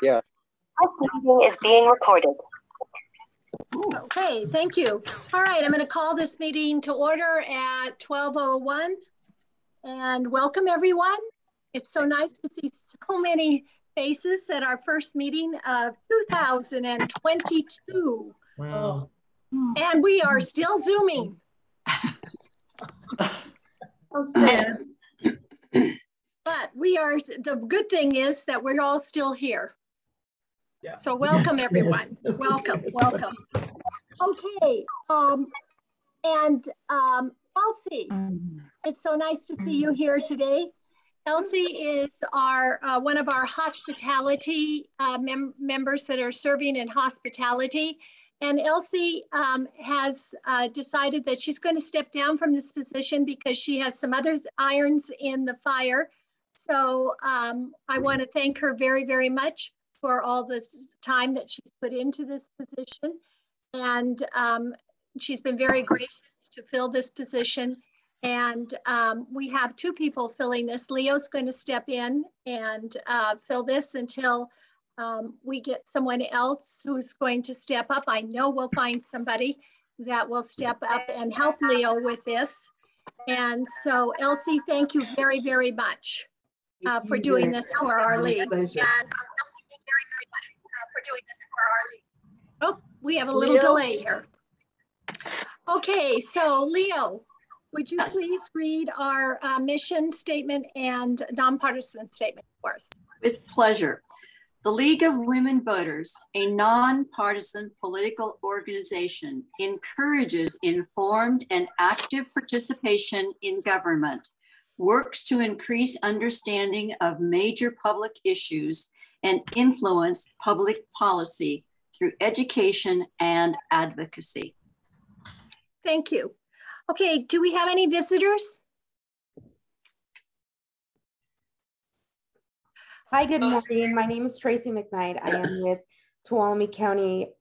Yeah. This meeting is being recorded. Okay, thank you. All right, I'm going to call this meeting to order at 12:01 and welcome everyone. It's so nice to see so many faces at our first meeting of 2022. Wow. And we are still Zooming. But we are, the good thing is that we're all still here. Yeah. So welcome everyone. Yes. Welcome, welcome. Okay, Elsie, it's so nice to see you here today. Elsie is our one of our hospitality members that are serving in hospitality. And Elsie has decided that she's going to step down from this position because she has some other irons in the fire. So I want to thank her very, very much for all this time that she's put into this position. And she's been very gracious to fill this position. And we have two people filling this. Leo's going to step in and fill this until we get someone else who's going to step up. I know we'll find somebody that will step up and help Leo with this. And so Elsie, thank you very, very much for doing this for our league. Oh, we have a little delay here. Okay, so Leo, would you please read our mission statement and nonpartisan statement for us? With pleasure. The League of Women Voters, a nonpartisan political organization, encourages informed and active participation in government, works to increase understanding of major public issues, and influence public policy through education and advocacy. Thank you. Okay, do we have any visitors? Hi, good morning. My name is Tracy McKnight. I am with Tuolumne County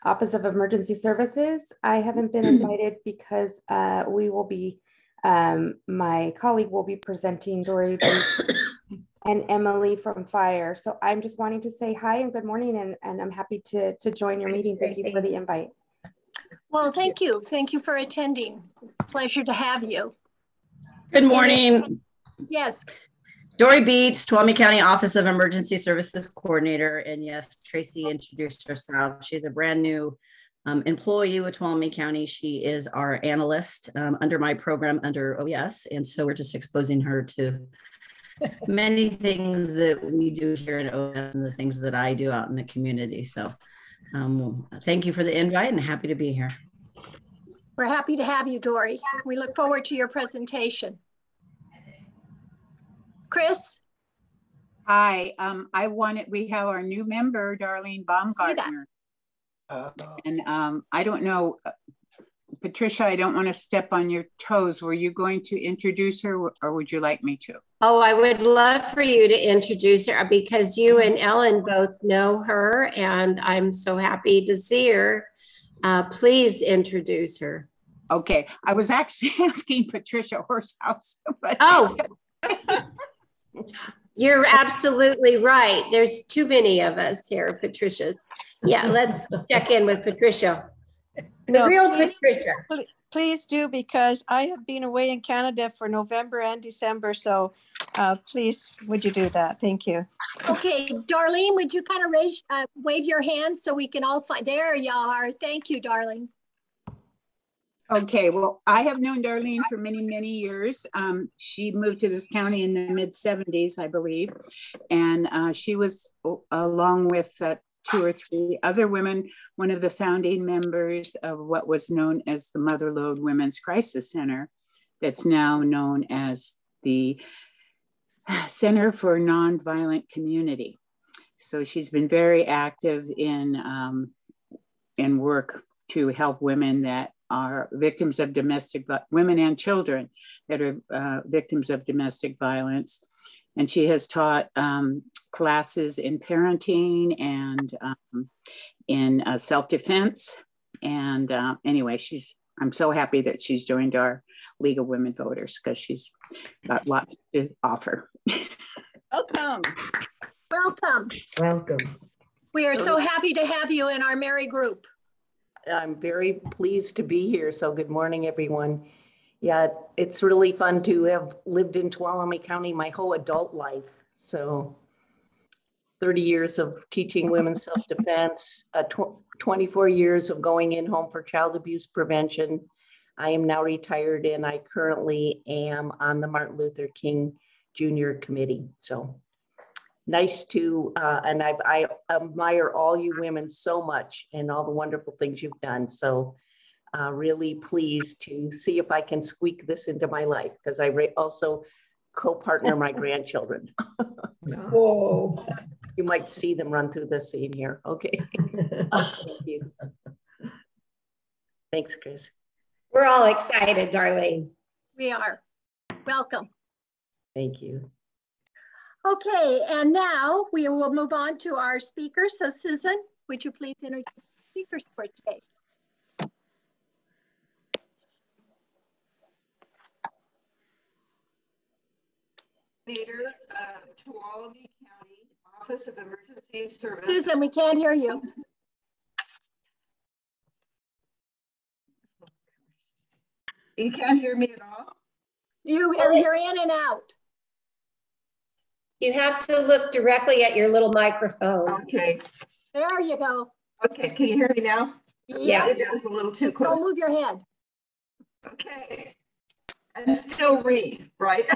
Office of Emergency Services. I haven't been invited because we will be, my colleague will be presenting Dory and Emily from Fire. So I'm just wanting to say hi and good morning, and I'm happy to join your meeting. Thank you for the invite. Well, thank you. Thank you for attending. It's a pleasure to have you. Good morning. Yes. Dory Beats, Tuolumne County Office of Emergency Services Coordinator. And yes, Tracy introduced herself. She's a brand new employee with Tuolumne County. She is our analyst under my program under OES. And so we're just exposing her to many things that we do here at OES and the things that I do out in the community. So thank you for the invite and happy to be here. We're happy to have you, Dory. We look forward to your presentation. Chris? Hi, we have our new member, Darlene Baumgartner. And I don't know, Patricia, I don't want to step on your toes. Were you going to introduce her or would you like me to? Oh, I would love for you to introduce her because you and Ellen both know her and I'm so happy to see her. Please introduce her. Okay, I was actually asking Patricia Horsehouse. But oh, you're absolutely right. There's too many of us here, Patricia's. Yeah, let's check in with Patricia. The real Patricia. Please do, because I have been away in Canada for November and December. So please, would you do that? Thank you. Okay, Darlene, would you kind of wave your hand so we can all find, there you are. Thank you, darling. Okay, well, I have known Darlene for many, many years. She moved to this county in the mid-70s, I believe. And she was, along with 2 or 3 other women, one of the founding members of what was known as the Mother Lode Women's Crisis Center, that's now known as the Center for Nonviolent Community. So she's been very active in work to help women that are victims of women and children that are victims of domestic violence. And she has taught classes in parenting and in self-defense. And anyway, I'm so happy that she's joined our League of Women Voters because she's got lots to offer. Welcome. Welcome. Welcome. We are so happy to have you in our merry group. I'm very pleased to be here. So good morning, everyone. Yeah, it's really fun to have lived in Tuolumne County my whole adult life. So 30 years of teaching women's self-defense, 24 years of going in home for child abuse prevention. I am now retired and I currently am on the Martin Luther King Jr. Committee. So nice to, and I admire all you women so much and all the wonderful things you've done. So really pleased to see if I can squeak this into my life because I also co-partner my grandchildren. Whoa. You might see them run through the scene here. Okay. Thank you. Thanks, Chris. We're all excited, Darlene. We are. Welcome. Thank you. Okay, and now we will move on to our speakers. So Susan, would you please introduce the speakers for today? Leader of Tuolumne County Office of Emergency Services. Susan, we can't hear you. You can't hear me at all? You're in and out. You have to look directly at your little microphone. Okay. There you go. Okay, can you hear me now? Yes. It was a little too Just close. don't move your head. Okay. And still read, right?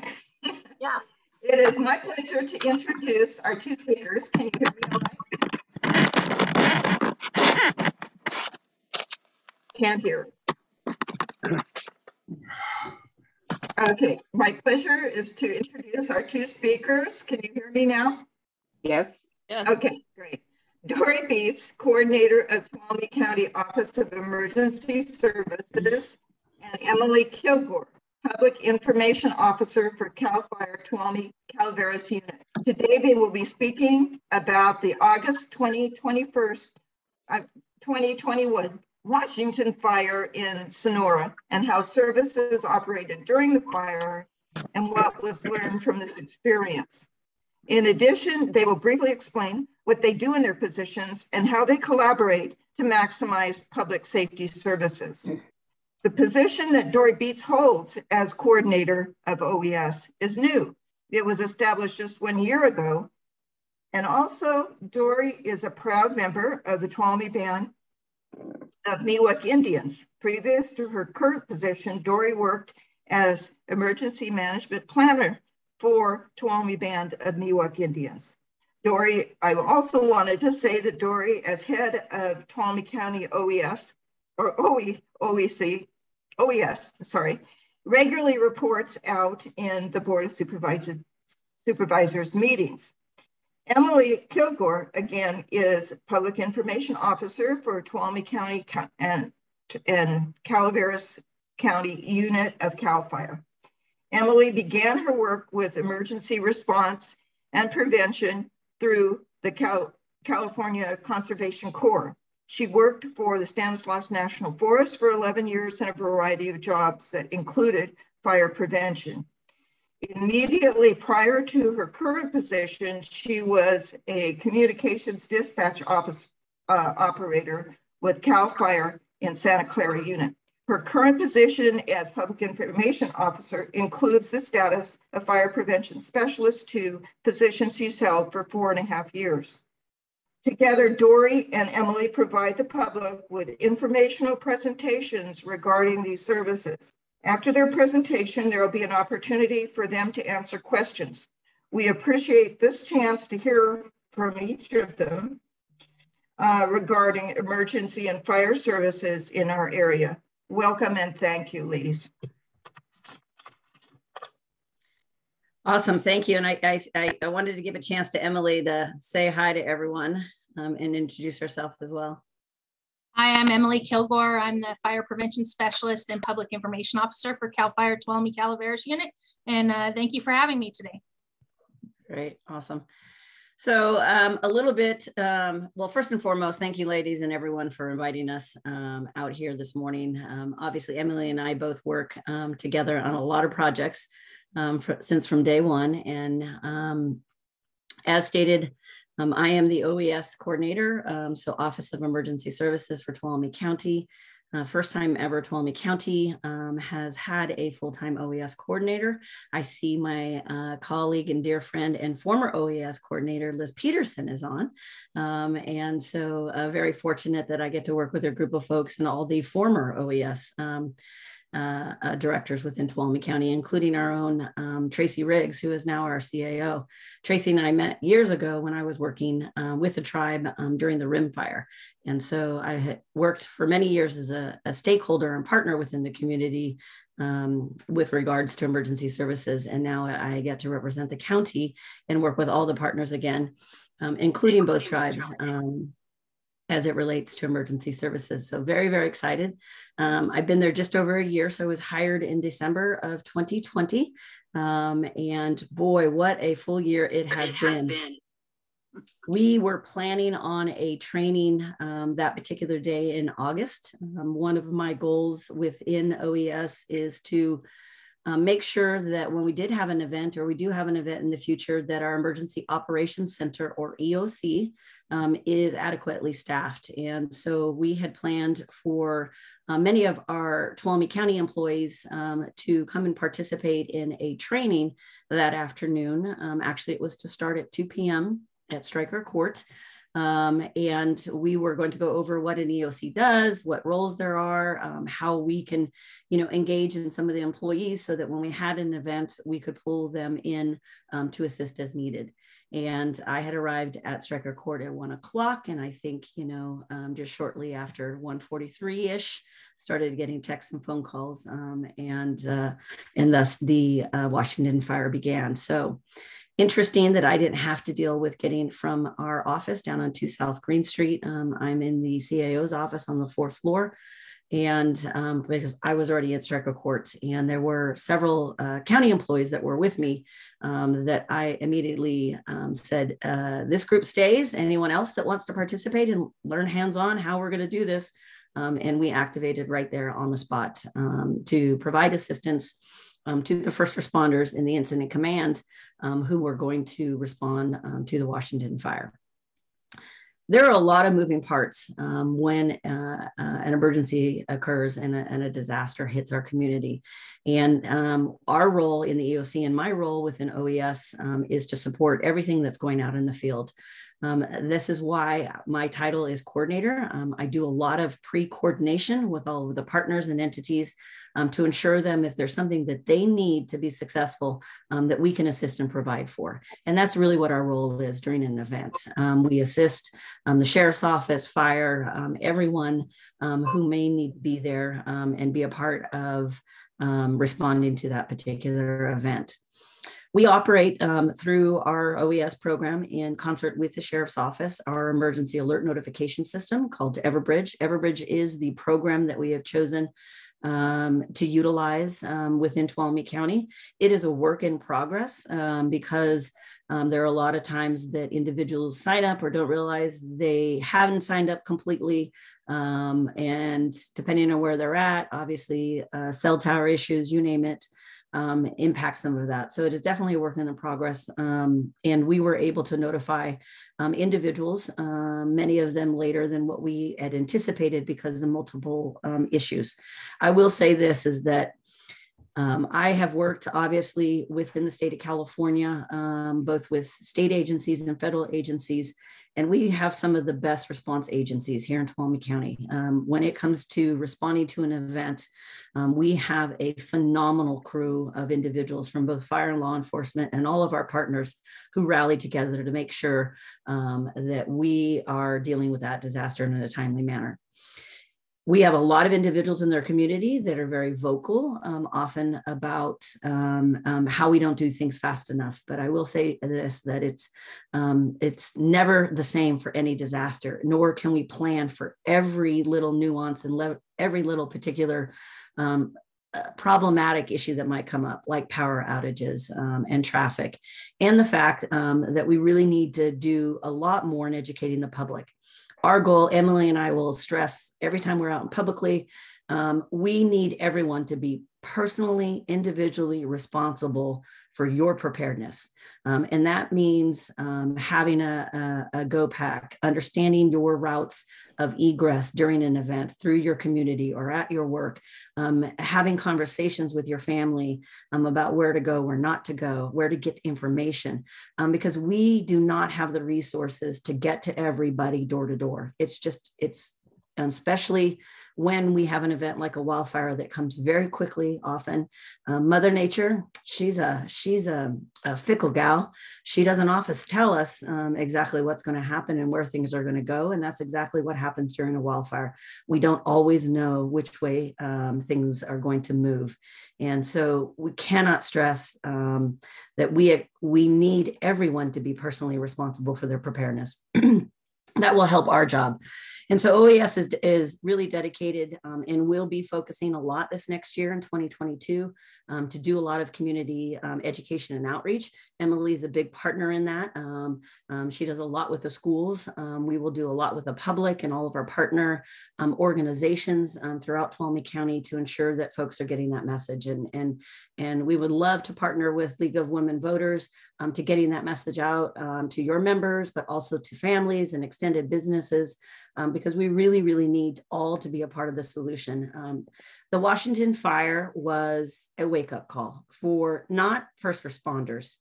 Yeah. It is my pleasure to introduce our two speakers. Can you hear me all right? Can't hear. Okay, my pleasure is to introduce our two speakers. Can you hear me now? Yes. Yes. Okay, great. Dory Beats, coordinator of Tuolumne County Office of Emergency Services, and Emily Kilgore, Public Information Officer for CalFire Tuolumne Calaveras Unit. Today they will be speaking about the August 2021 Washington fire in Sonora and how services operated during the fire and what was learned from this experience. In addition, they will briefly explain what they do in their positions and how they collaborate to maximize public safety services. The position that Dory Beats holds as coordinator of OES is new. It was established just 1 year ago. And also, Dory is a proud member of the Tuolumne Band of Miwok Indians. Previous to her current position, Dory worked as emergency management planner for Tuolumne Band of Miwok Indians. Dory, I also wanted to say that Dory, as head of Tuolumne County OES, or OES, regularly reports out in the Board of Supervisors meetings. Emily Kilgore, again, is Public Information Officer for Tuolumne County and Calaveras County Unit of CalFire. Emily began her work with emergency response and prevention through the California Conservation Corps. She worked for the Stanislaus National Forest for 11 years in a variety of jobs that included fire prevention. Immediately prior to her current position, she was a communications dispatch operator with CalFire in Santa Clara Unit. Her current position as Public Information Officer includes the status of Fire Prevention Specialist 2, position she's held for 4.5 years. Together, Dory and Emily provide the public with informational presentations regarding these services. After their presentation, there will be an opportunity for them to answer questions. We appreciate this chance to hear from each of them regarding emergency and fire services in our area. Welcome and thank you, ladies. Awesome, thank you. And I wanted to give a chance to Emily to say hi to everyone and introduce herself as well. Hi, I'm Emily Kilgore. I'm the Fire Prevention Specialist and Public Information Officer for CalFire Tuolumne Calaveras Unit. And thank you for having me today. Great, awesome. So a little bit, well, first and foremost, thank you ladies and everyone for inviting us out here this morning. Obviously, Emily and I both work together on a lot of projects since from day one. And as stated I am the OES coordinator, so Office of Emergency Services for Tuolumne County. First time ever Tuolumne County has had a full-time OES coordinator. I see my colleague and dear friend and former OES coordinator, Liz Peterson, is on. And so very fortunate that I get to work with a group of folks and all the former OES directors within Tuolumne County, including our own Tracy Riggs, who is now our CAO. Tracy and I met years ago when I was working with the tribe during the Rim Fire. And so I had worked for many years as a stakeholder and partner within the community with regards to emergency services. And now I get to represent the county and work with all the partners again, including both tribes. As it relates to emergency services. So very, very excited. I've been there just over a year. So I was hired in December of 2020. And boy, what a full year it has been. We were planning on a training that particular day in August. One of my goals within OES is to make sure that when we did have an event, or we do have an event in the future, that our Emergency Operations Center, or EOC, is adequately staffed. And so we had planned for many of our Tuolumne County employees to come and participate in a training that afternoon. Actually, it was to start at 2 p.m. at Stryker Court. And we were going to go over what an EOC does, what roles there are, how we can, engage in some of the employees so that when we had an event, we could pull them in to assist as needed. And I had arrived at Stryker Court at 1 o'clock. And I think, just shortly after 1:43-ish, started getting texts and phone calls, and thus the Washington fire began. So interesting that I didn't have to deal with getting from our office down on 2 South Green Street. I'm in the CAO's office on the 4th floor. And because I was already at Stryker Court, and there were several county employees that were with me, that I immediately said, this group stays. Anyone else that wants to participate and learn hands-on how we're going to do this? And we activated right there on the spot to provide assistance to the first responders in the incident command who were going to respond to the Washington fire. There are a lot of moving parts when an emergency occurs and a disaster hits our community. And our role in the EOC, and my role within OES, is to support everything that's going out in the field. This is why my title is coordinator. I do a lot of pre-coordination with all of the partners and entities to ensure them if there's something that they need to be successful, that we can assist and provide for. And that's really what our role is during an event. We assist the sheriff's office, fire, everyone who may need to be there and be a part of responding to that particular event. We operate through our OES program in concert with the Sheriff's Office, our emergency alert notification system called Everbridge. Everbridge is the program that we have chosen to utilize within Tuolumne County. It is a work in progress because there are a lot of times that individuals sign up or don't realize they haven't signed up completely. And depending on where they're at, obviously cell tower issues, you name it, impact some of that. So it is definitely a work in progress. And we were able to notify individuals, many of them later than what we had anticipated because of multiple issues. I will say this is that I have worked obviously within the state of California, both with state agencies and federal agencies, and we have some of the best response agencies here in Tuolumne County. When it comes to responding to an event, we have a phenomenal crew of individuals from both fire and law enforcement and all of our partners who rally together to make sure that we are dealing with that disaster in a timely manner. We have a lot of individuals in their community that are very vocal, often about how we don't do things fast enough. But I will say this, that it's never the same for any disaster, nor can we plan for every little nuance and every little particular problematic issue that might come up, like power outages and traffic, and the fact that we really need to do a lot more in educating the public. Our goal, Emily and I will stress every time we're out publicly, we need everyone to be personally, individually responsible for your preparedness. And that means having a go pack, understanding your routes of egress during an event through your community or at your work, having conversations with your family about where to go, where not to go, where to get information, because we do not have the resources to get to everybody door to door. It's especially when we have an event like a wildfire that comes very quickly, often. Mother Nature, she's a fickle gal. She doesn't often tell us exactly what's going to happen and where things are going to go. And that's exactly what happens during a wildfire. We don't always know which way things are going to move. And so we cannot stress that we need everyone to be personally responsible for their preparedness. That will help our job. And so OES is really dedicated and will be focusing a lot this next year in 2022 to do a lot of community education and outreach. Emily is a big partner in that. She does a lot with the schools. We will do a lot with the public and all of our partner organizations throughout Tuolumne County to ensure that folks are getting that message. And we would love to partner with League of Women Voters to getting that message out to your members, but also to families and extended businesses, because we really, really need all to be a part of the solution. The Washington fire was a wake-up call for not first responders.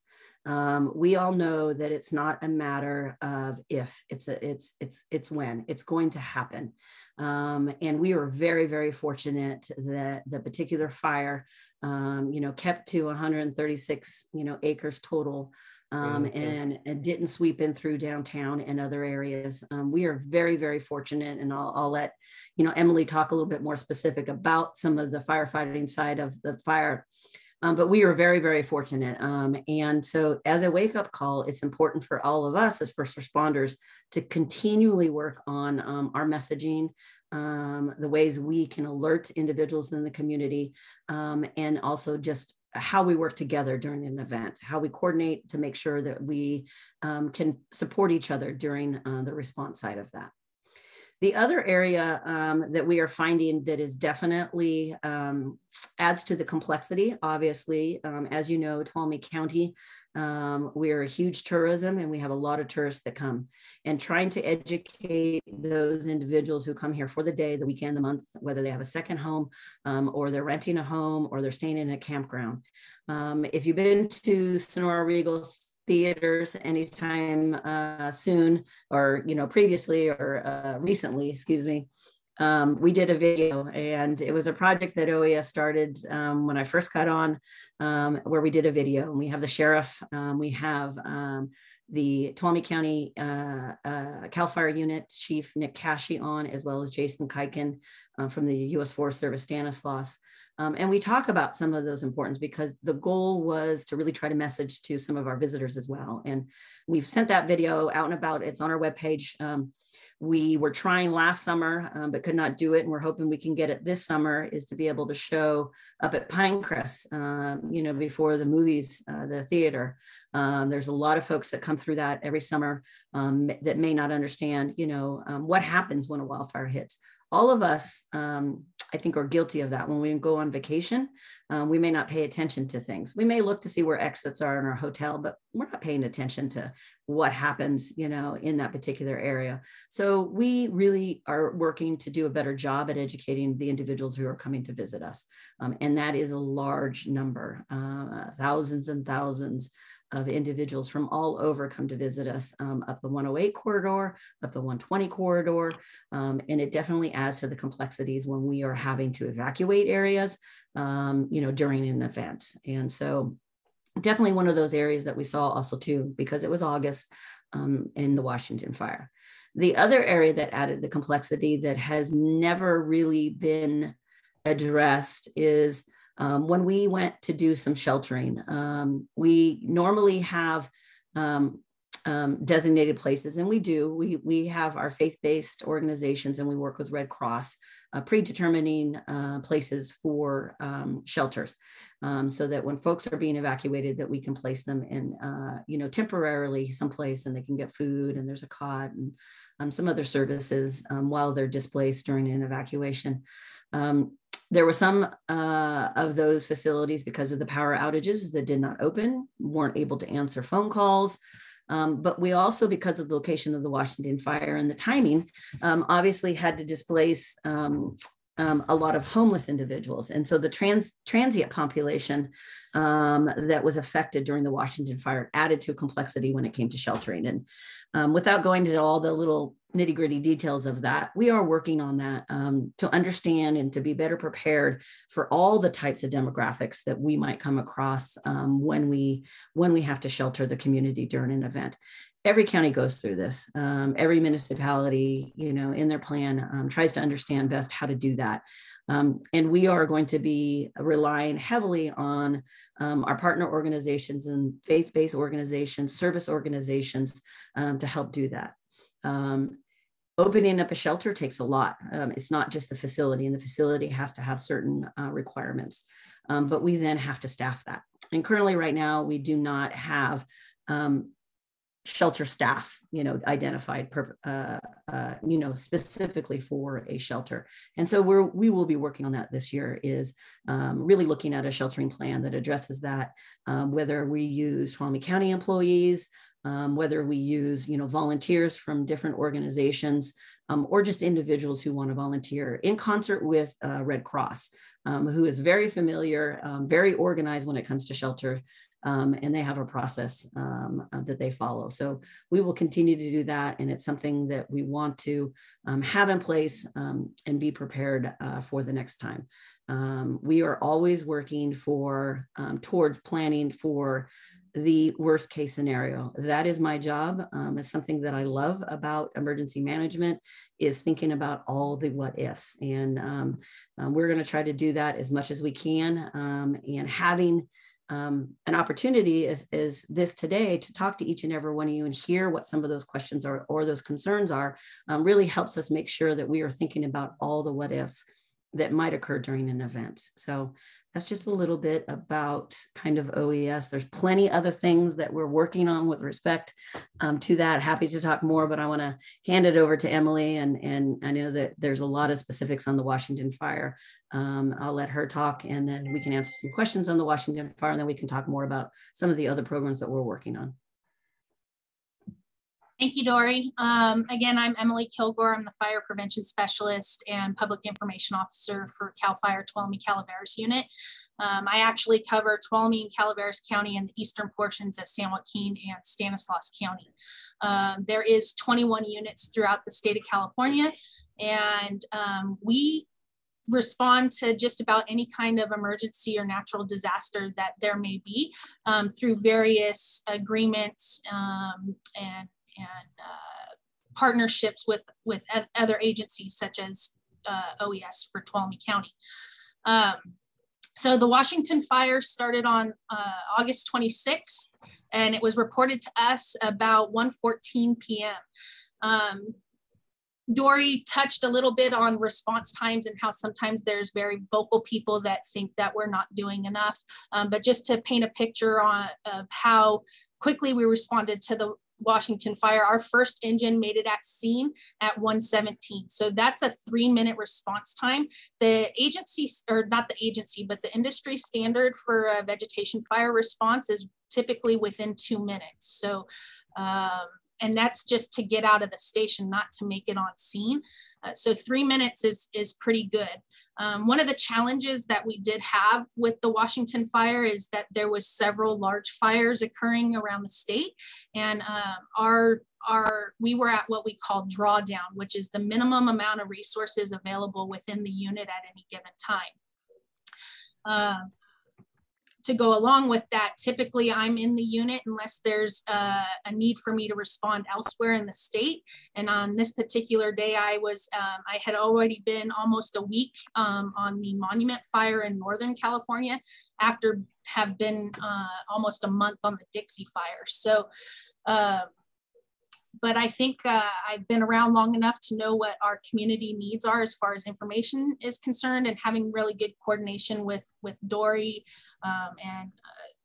We all know that it's not a matter of if, it's when. It's going to happen. And we were very, very fortunate that the particular fire, kept to 136, acres total. And didn't sweep in through downtown and other areas. We are very, very fortunate, and I'll let Emily talk a little bit more specific about some of the firefighting side of the fire. But we are very, very fortunate. And so as a wake-up call, it's important for all of us as first responders to continually work on our messaging, the ways we can alert individuals in the community, and also just how we work together during an event, how we coordinate to make sure that we can support each other during the response side of that. The other area that we are finding that is definitely adds to the complexity, obviously, as you know, Tuolumne County, we're a huge tourism and we have a lot of tourists that come, and trying to educate those individuals who come here for the day, the weekend, the month, whether they have a second home or they're renting a home or they're staying in a campground. If you've been to Sonora Regal theaters anytime soon, or previously or recently, excuse me, we did a video, and it was a project that OES started when I first got on, where we did a video. And we have the sheriff, we have the Tuolumne County CalFire Unit Chief Nick Cashy on, as well as Jason Kiken from the U.S. Forest Service Stanislaus. And we talk about some of those importance, because the goal was to really try to message to some of our visitors as well. And we've sent that video out and about. It's on our webpage. We were trying last summer, but could not do it. And we're hoping we can get it this summer, is to be able to show up at Pinecrest, before the movies, the theater. There's a lot of folks that come through that every summer that may not understand, what happens when a wildfire hits. All of us, I think, are guilty of that. When we go on vacation, we may not pay attention to things. We may look to see where exits are in our hotel, but we're not paying attention to what happens, in that particular area. So we really are working to do a better job at educating the individuals who are coming to visit us. And that is a large number, thousands and thousands of individuals from all over come to visit us up the 108 corridor, up the 120 corridor. And it definitely adds to the complexities when we are having to evacuate areas, during an event. And so definitely one of those areas that we saw also too, because it was August in the Washington fire. The other area that added the complexity that has never really been addressed is when we went to do some sheltering. We normally have designated places, and we do. We have our faith-based organizations, and we work with Red Cross, predetermining places for shelters, so that when folks are being evacuated, that we can place them in, temporarily someplace, and they can get food, and there's a cot and some other services while they're displaced during an evacuation. There were some of those facilities, because of the power outages, that did not open, weren't able to answer phone calls. But we also, because of the location of the Washington fire and the timing, obviously had to displace a lot of homeless individuals. And so the transient population that was affected during the Washington fire added to complexity when it came to sheltering. And without going into all the little nitty-gritty details of that, we are working on that to understand and to be better prepared for all the types of demographics that we might come across when we have to shelter the community during an event. Every county goes through this. Every municipality, in their plan tries to understand best how to do that. And we are going to be relying heavily on our partner organizations and faith-based organizations, service organizations to help do that. Opening up a shelter takes a lot. It's not just the facility, and the facility has to have certain requirements, but we then have to staff that. And currently right now, we do not have shelter staff, identified, specifically for a shelter. And so we will be working on that this year, is really looking at a sheltering plan that addresses that, whether we use Tuolumne County employees, whether we use, volunteers from different organizations, or just individuals who want to volunteer in concert with Red Cross, who is very familiar, very organized when it comes to shelter. And they have a process that they follow. So we will continue to do that. And it's something that we want to have in place and be prepared for the next time. We are always working towards planning for the worst case scenario. That is my job. It's something that I love about emergency management, is thinking about all the what ifs. And we're going to try to do that as much as we can. And having an opportunity is this today to talk to each and every one of you and hear what some of those questions are or those concerns are, really helps us make sure that we are thinking about all the what ifs that might occur during an event. So that's just a little bit about kind of OES. There's plenty other things that we're working on with respect to that. Happy to talk more, but I want to hand it over to Emily. And I know that there's a lot of specifics on the Washington fire. I'll let her talk, and then we can answer some questions on the Washington fire, and then we can talk more about some of the other programs that we're working on. Thank you, Dory. Again, I'm Emily Kilgore. I'm the Fire Prevention Specialist and Public Information Officer for CalFire Tuolumne Calaveras Unit. I actually cover Tuolumne and Calaveras County and the eastern portions of San Joaquin and Stanislaus County. There is 21 units throughout the state of California, and we respond to just about any kind of emergency or natural disaster that there may be through various agreements and partnerships with other agencies such as OES for Tuolumne County. So the Washington fire started on August 26th, and it was reported to us about 1:14 p.m. Dory touched a little bit on response times and how sometimes there's very vocal people that think that we're not doing enough. But just to paint a picture of how quickly we responded to the Washington fire, our first engine made it at scene at 1:17. So that's a 3-minute response time. The agency, or not the agency, but the industry standard for a vegetation fire response is typically within 2 minutes. So, and that's just to get out of the station, not to make it on scene. So 3 minutes is pretty good. One of the challenges that we did have with the Washington fire is that there was several large fires occurring around the state, and we were at what we call drawdown, which is the minimum amount of resources available within the unit at any given time. To go along with that, typically I'm in the unit unless there's a need for me to respond elsewhere in the state. And on this particular day, I had already been almost a week on the Monument Fire in Northern California, after have been almost a month on the Dixie Fire. So, but I think I've been around long enough to know what our community needs are as far as information is concerned, and having really good coordination with Dory and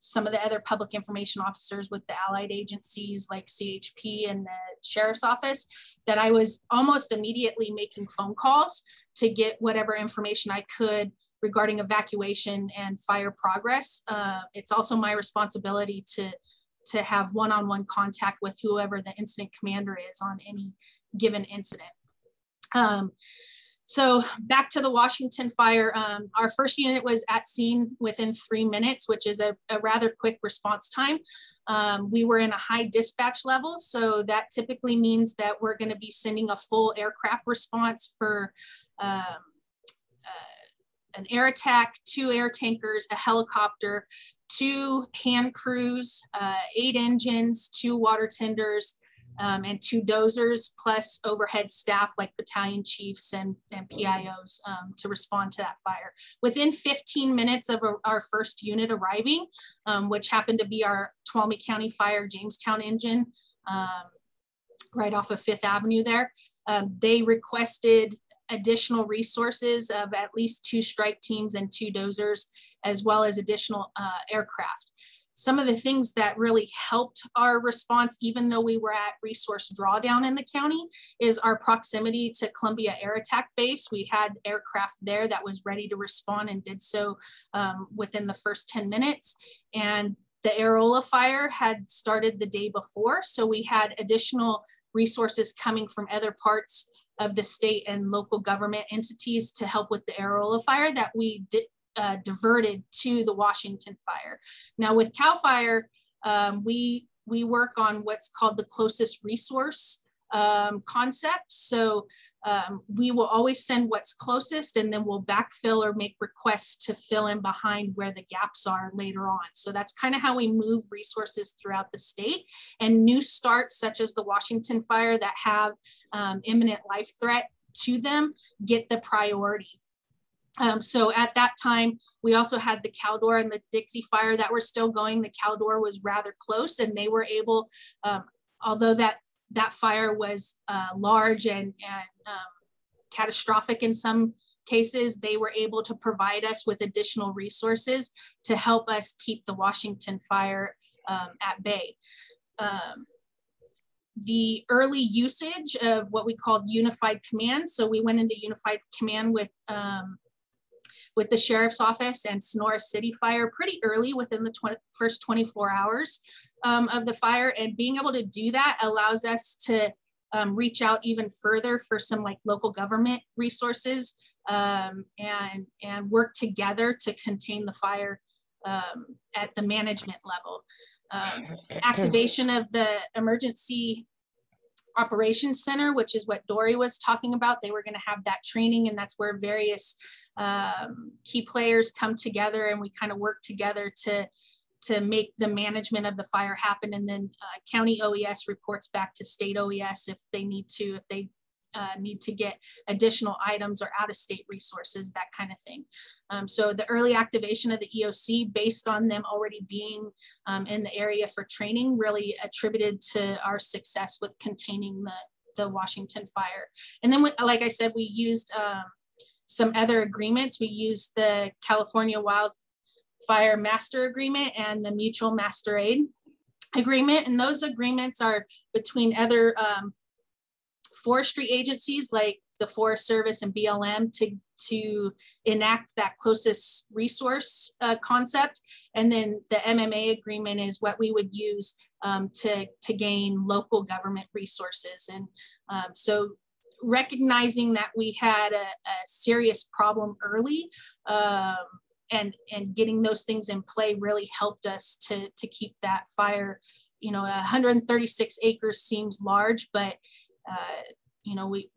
some of the other public information officers with the allied agencies like CHP and the Sheriff's Office, that I was almost immediately making phone calls to get whatever information I could regarding evacuation and fire progress. It's also my responsibility to have one-on-one contact with whoever the incident commander is on any given incident. So back to the Washington fire, our first unit was at scene within 3 minutes, which is a rather quick response time. We were in a high dispatch level, so that typically means that we're going to be sending a full aircraft response for an air attack, 2 air tankers, a helicopter, 2 hand crews, 8 engines, 2 water tenders, and 2 dozers, plus overhead staff like battalion chiefs and PIOs to respond to that fire. Within 15 minutes of our first unit arriving, which happened to be our Tuolumne County Fire Jamestown engine, right off of 5th Avenue there, they requested additional resources of at least 2 strike teams and 2 dozers, as well as additional aircraft. Some of the things that really helped our response, even though we were at resource drawdown in the county, is our proximity to Columbia Air Attack Base. We had aircraft there that was ready to respond and did so within the first 10 minutes. And the Areola fire had started the day before, so we had additional resources coming from other parts of the state and local government entities to help with the Areola fire that we diverted to the Washington fire. Now with CalFire, we work on what's called the closest resource concept. So we will always send what's closest, and then we'll backfill or make requests to fill in behind where the gaps are later on. So that's kind of how we move resources throughout the state. And new starts such as the Washington fire that have imminent life threat to them get the priority. So at that time, we also had the Caldor and the Dixie fire that were still going. The Caldor was rather close, and they were able, although that fire was large and catastrophic in some cases, they were able to provide us with additional resources to help us keep the Washington fire at bay. The early usage of what we called unified command. So we went into unified command with the Sheriff's Office and Sonora City Fire pretty early within the first 24 hours of the fire. And being able to do that allows us to reach out even further for some like local government resources and work together to contain the fire at the management level. Activation of the emergency operations center, which is what Dory was talking about. They were going to have that training, and that's where various key players come together, and we kind of work together to make the management of the fire happen. And then county OES reports back to state OES if they need to, need to get additional items or out-of-state resources, that kind of thing. So the early activation of the EOC, based on them already being in the area for training, really attributed to our success with containing the Washington fire. And then, like I said, we used some other agreements. We used the California Wildfire Master Agreement and the Mutual Master Aid Agreement. And those agreements are between other forestry agencies like the Forest Service and BLM to enact that closest resource concept. And then the MMA agreement is what we would use to gain local government resources. And so recognizing that we had a serious problem early and getting those things in play really helped us to keep that fire. 136 acres seems large, but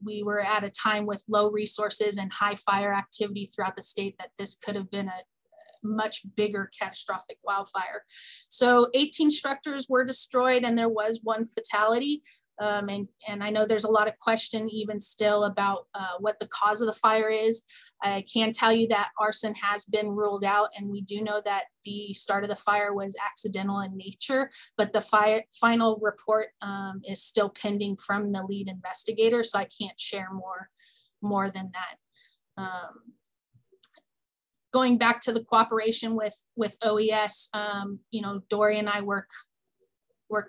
we were at a time with low resources and high fire activity throughout the state that this could have been a much bigger catastrophic wildfire. So 18 structures were destroyed, and there was 1 fatality. And I know there's a lot of question even still about what the cause of the fire is. I can tell you that arson has been ruled out, and we do know that the start of the fire was accidental in nature, but the final report is still pending from the lead investigator, so I can't share more than that. going back to the cooperation with OES, you know, Dory and I work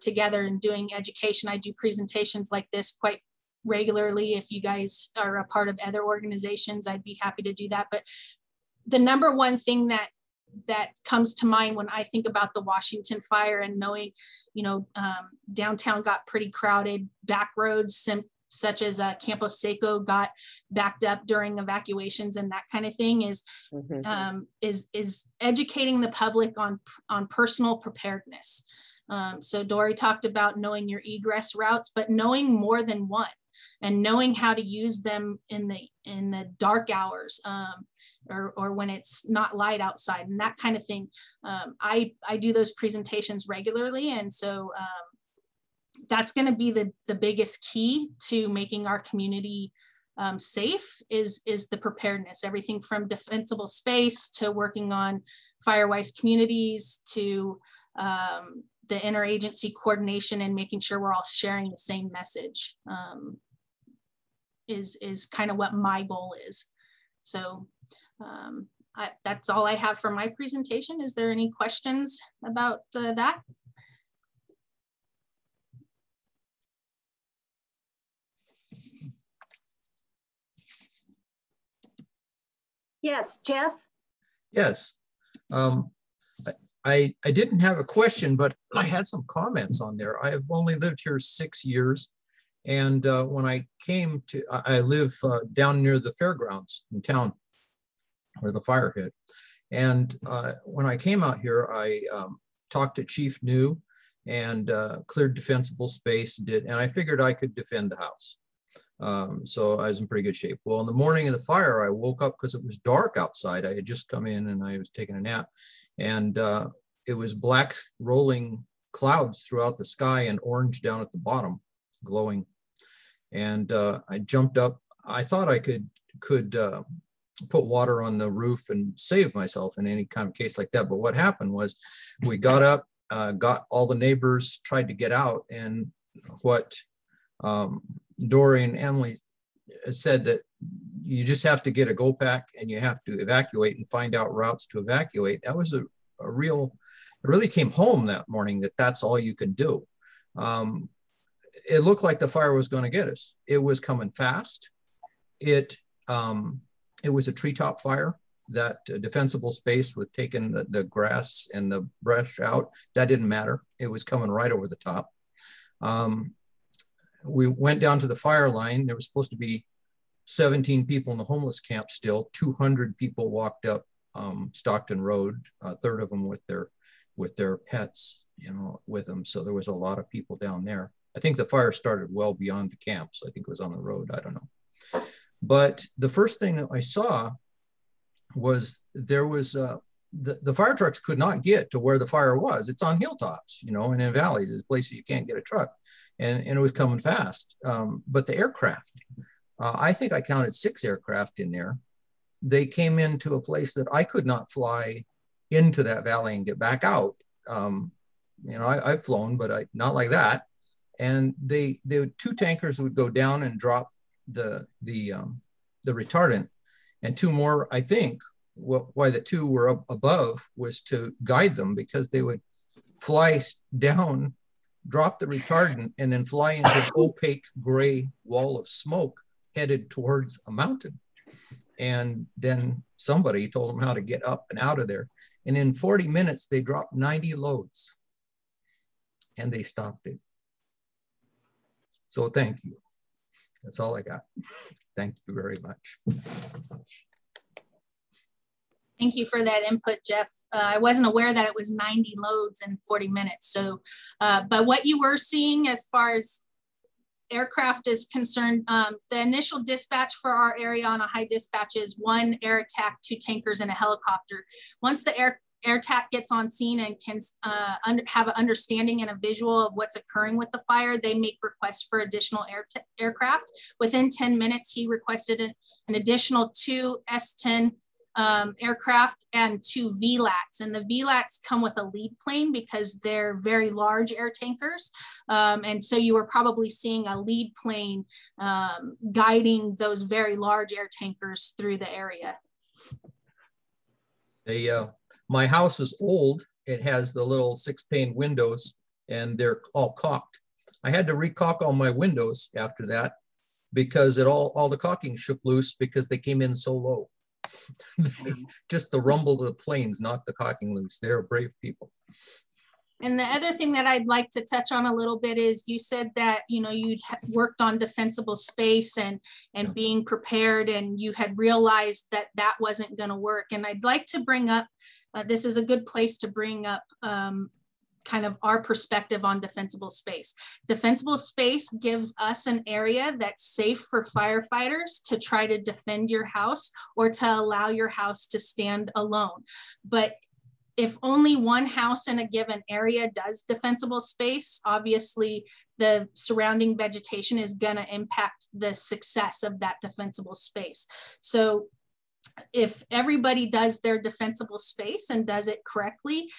together in doing education. I do presentations like this quite regularly. If you guys are a part of other organizations, I'd be happy to do that. But the number one thing that comes to mind when I think about the Washington fire, and knowing, you know, downtown got pretty crowded, back roads such as Campo Seco got backed up during evacuations and that kind of thing, is educating the public on personal preparedness. So Dory talked about knowing your egress routes, but knowing more than one, and knowing how to use them in the dark hours, or when it's not light outside and that kind of thing. I do those presentations regularly, and so that's going to be the biggest key to making our community safe is the preparedness. Everything from defensible space to working on fire-wise communities to the interagency coordination and making sure we're all sharing the same message is kind of what my goal is. So that's all I have for my presentation. Is there any questions about that? Yes, Jeff? Yes. I didn't have a question, but I had some comments on there. I have only lived here 6 years. And when I came to, I live down near the fairgrounds in town where the fire hit. And when I came out here, I talked to Chief New and cleared defensible space, and I figured I could defend the house. So I was in pretty good shape. Well, in the morning of the fire, I woke up because it was dark outside. I had just come in and I was taking a nap, and it was black rolling clouds throughout the sky and orange down at the bottom, glowing. And I jumped up. I thought I could put water on the roof and save myself in any kind of case like that. But what happened was we got up, got all the neighbors, tried to get out, and what Dory and Emily said, that you just have to get a go pack and you have to evacuate and find out routes to evacuate. That was a real, it really came home that morning that that's all you could do. It looked like the fire was going to get us. It was coming fast. It was a treetop fire. That defensible space with taking the grass and the brush out, that didn't matter. It was coming right over the top. We went down to the fire line. There was supposed to be 17 people in the homeless camp still. 200 people walked up Stockton Road, a third of them with their pets, you know, with them. So there was a lot of people down there. I think the fire started well beyond the camps. I think it was on the road. I don't know. But the first thing that I saw was there was the fire trucks could not get to where the fire was. It's on hilltops, you know, and in valleys, there's places you can't get a truck, and it was coming fast. But the aircraft, I think I counted 6 aircraft in there. They came into a place that I could not fly into that valley and get back out. You know, I've flown, but not like that. And they 2 tankers would go down and drop the retardant, and 2 more, I think, why the 2 were up above was to guide them, because they would fly down, drop the retardant, and then fly into an opaque gray wall of smoke headed towards a mountain. And then somebody told them how to get up and out of there. And in 40 minutes, they dropped 90 loads and they stopped it. So thank you. That's all I got. Thank you very much. Thank you for that input, Jeff. I wasn't aware that it was 90 loads in 40 minutes. So, but what you were seeing as far as aircraft is concerned, the initial dispatch for our area on a high dispatch is 1 air attack, 2 tankers, and a helicopter. Once the air attack gets on scene and can have an understanding and a visual of what's occurring with the fire, they make requests for additional aircraft. Within 10 minutes, he requested an additional 2 S-10 aircraft and 2 VLATs. And the VLATs come with a lead plane because they're very large air tankers. And so you were probably seeing a lead plane guiding those very large air tankers through the area. My house is old. It has the little 6-pane windows and they're all caulked. I had to re-caulk all my windows after that because all the caulking shook loose because they came in so low. Just the rumble of the planes knocked the caulking loose. They're brave people. And the other thing that I'd like to touch on a little bit is you said that, you know, you'd worked on defensible space and being prepared, and you had realized that that wasn't going to work. And I'd like to bring up, this is a good place to bring up kind of our perspective on defensible space. Defensible space gives us an area that's safe for firefighters to try to defend your house or to allow your house to stand alone. But if only one house in a given area does defensible space, obviously the surrounding vegetation is going to impact the success of that defensible space. So if everybody does their defensible space and does it correctly,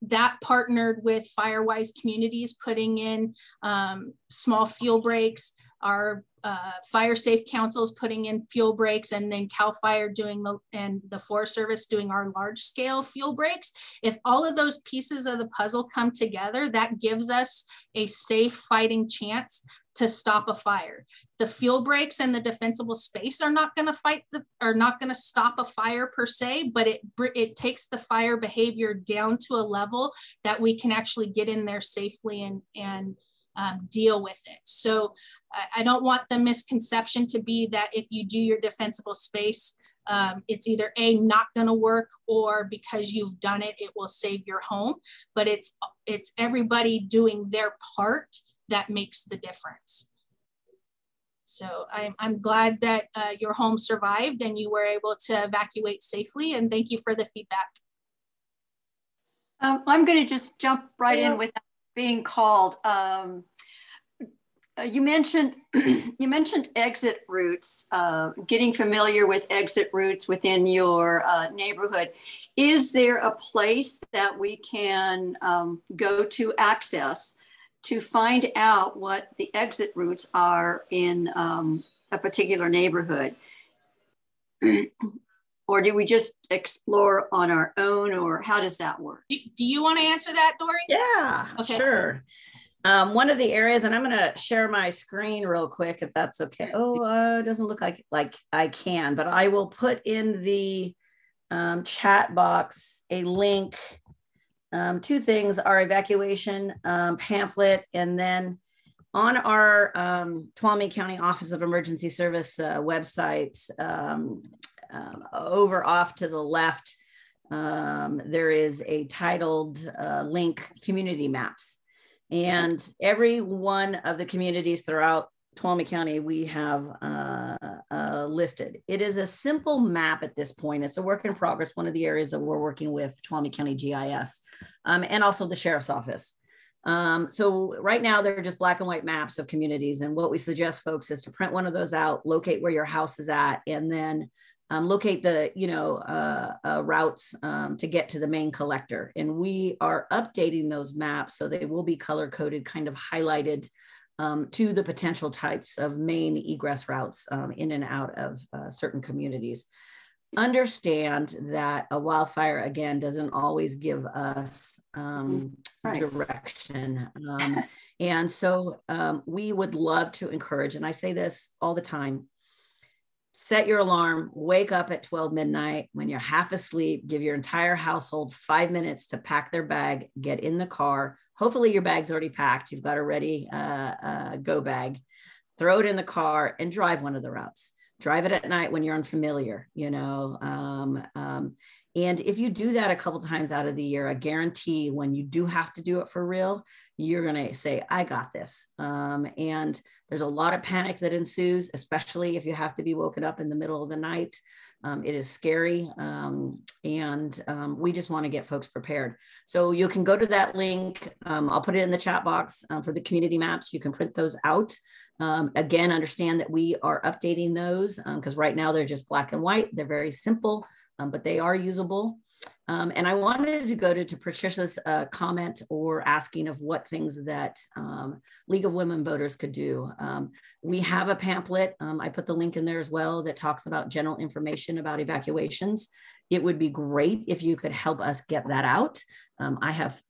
that partnered with Firewise Communities putting in small fuel breaks, our Fire Safe Councils putting in fuel breaks, and then CalFire doing the Forest Service doing our large scale fuel breaks. If all of those pieces of the puzzle come together, that gives us a safe fighting chance to stop a fire. The fuel breaks and the defensible space are not going to stop a fire per se, but it takes the fire behavior down to a level that we can actually get in there safely and deal with it. So I don't want the misconception to be that if you do your defensible space, it's either A, not going to work, or because you've done it, it will save your home. But it's everybody doing their part that makes the difference. So I'm glad that your home survived and you were able to evacuate safely, and thank you for the feedback. I'm going to just jump right in without being called. You mentioned exit routes, getting familiar with exit routes within your neighborhood. Is there a place that we can go to access to find out what the exit routes are in a particular neighborhood? Or do we just explore on our own, or how does that work? Do you want to answer that, Dory? Yeah, okay. Sure. One of the areas, and I'm going to share my screen real quick if that's okay. Oh, it doesn't look like I can, but I will put in the chat box a link. Two things: our evacuation pamphlet, and then on our Tuolumne County Office of Emergency Service website, over off to the left, there is a titled link, Community Maps. And every one of the communities throughout Tuolumne County we have listed. It is a simple map at this point. It's a work in progress, one of the areas that we're working with Tuolumne County GIS and also the Sheriff's Office. So right now they're just black and white maps of communities. And what we suggest folks is to print one of those out, locate where your house is at, and then locate the routes to get to the main collector. And we are updating those maps so they will be color coded, kind of highlighted to the potential types of main egress routes in and out of certain communities. Understand that a wildfire, again, doesn't always give us direction. And so we would love to encourage, and I say this all the time, set your alarm, wake up at 12 midnight when you're half asleep, give your entire household 5 minutes to pack their bag, get in the car. Hopefully your bag's already packed. You've got a ready go bag, throw it in the car and drive one of the routes. Drive it at night when you're unfamiliar, and if you do that a couple times out of the year, I guarantee when you do have to do it for real, you're going to say, I got this. And there's a lot of panic that ensues, especially if you have to be woken up in the middle of the night. It is scary. And we just want to get folks prepared. So you can go to that link. I'll put it in the chat box for the community maps. You can print those out. Again, understand that we are updating those because right now they're just black and white. They're very simple, but they are usable. And I wanted to go to Patricia's comment or asking of what things that League of Women Voters could do. We have a pamphlet. I put the link in there as well that talks about general information about evacuations. it would be great if you could help us get that out. I have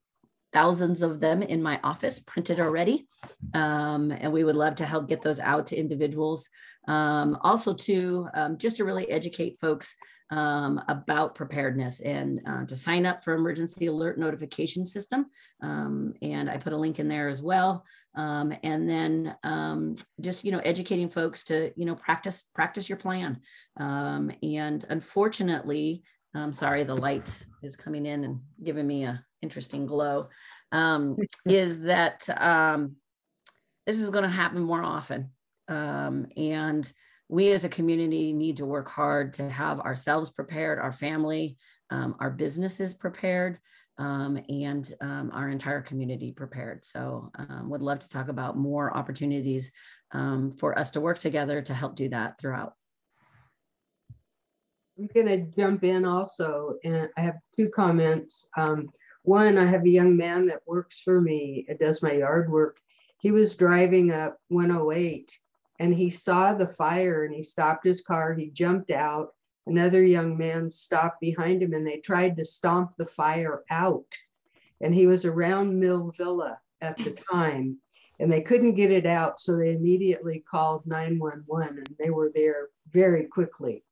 thousands of them in my office printed already. And we would love to help get those out to individuals. Also just to really educate folks about preparedness and to sign up for emergency alert notification system. And I put a link in there as well. And then just, educating folks to, practice your plan. And unfortunately, sorry, the light is coming in and giving me a interesting glow, is that this is going to happen more often. And we as a community need to work hard to have ourselves prepared, our family, our businesses prepared, and our entire community prepared. So would love to talk about more opportunities for us to work together to help do that throughout. I'm going to jump in also, and I have two comments. One, I have a young man that works for me, it does my yard work. He was driving up 108 and he saw the fire and he stopped his car, he jumped out. Another young man stopped behind him and they tried to stomp the fire out. And he was around Mill Villa at the time and they couldn't get it out. So they immediately called 911 and they were there very quickly.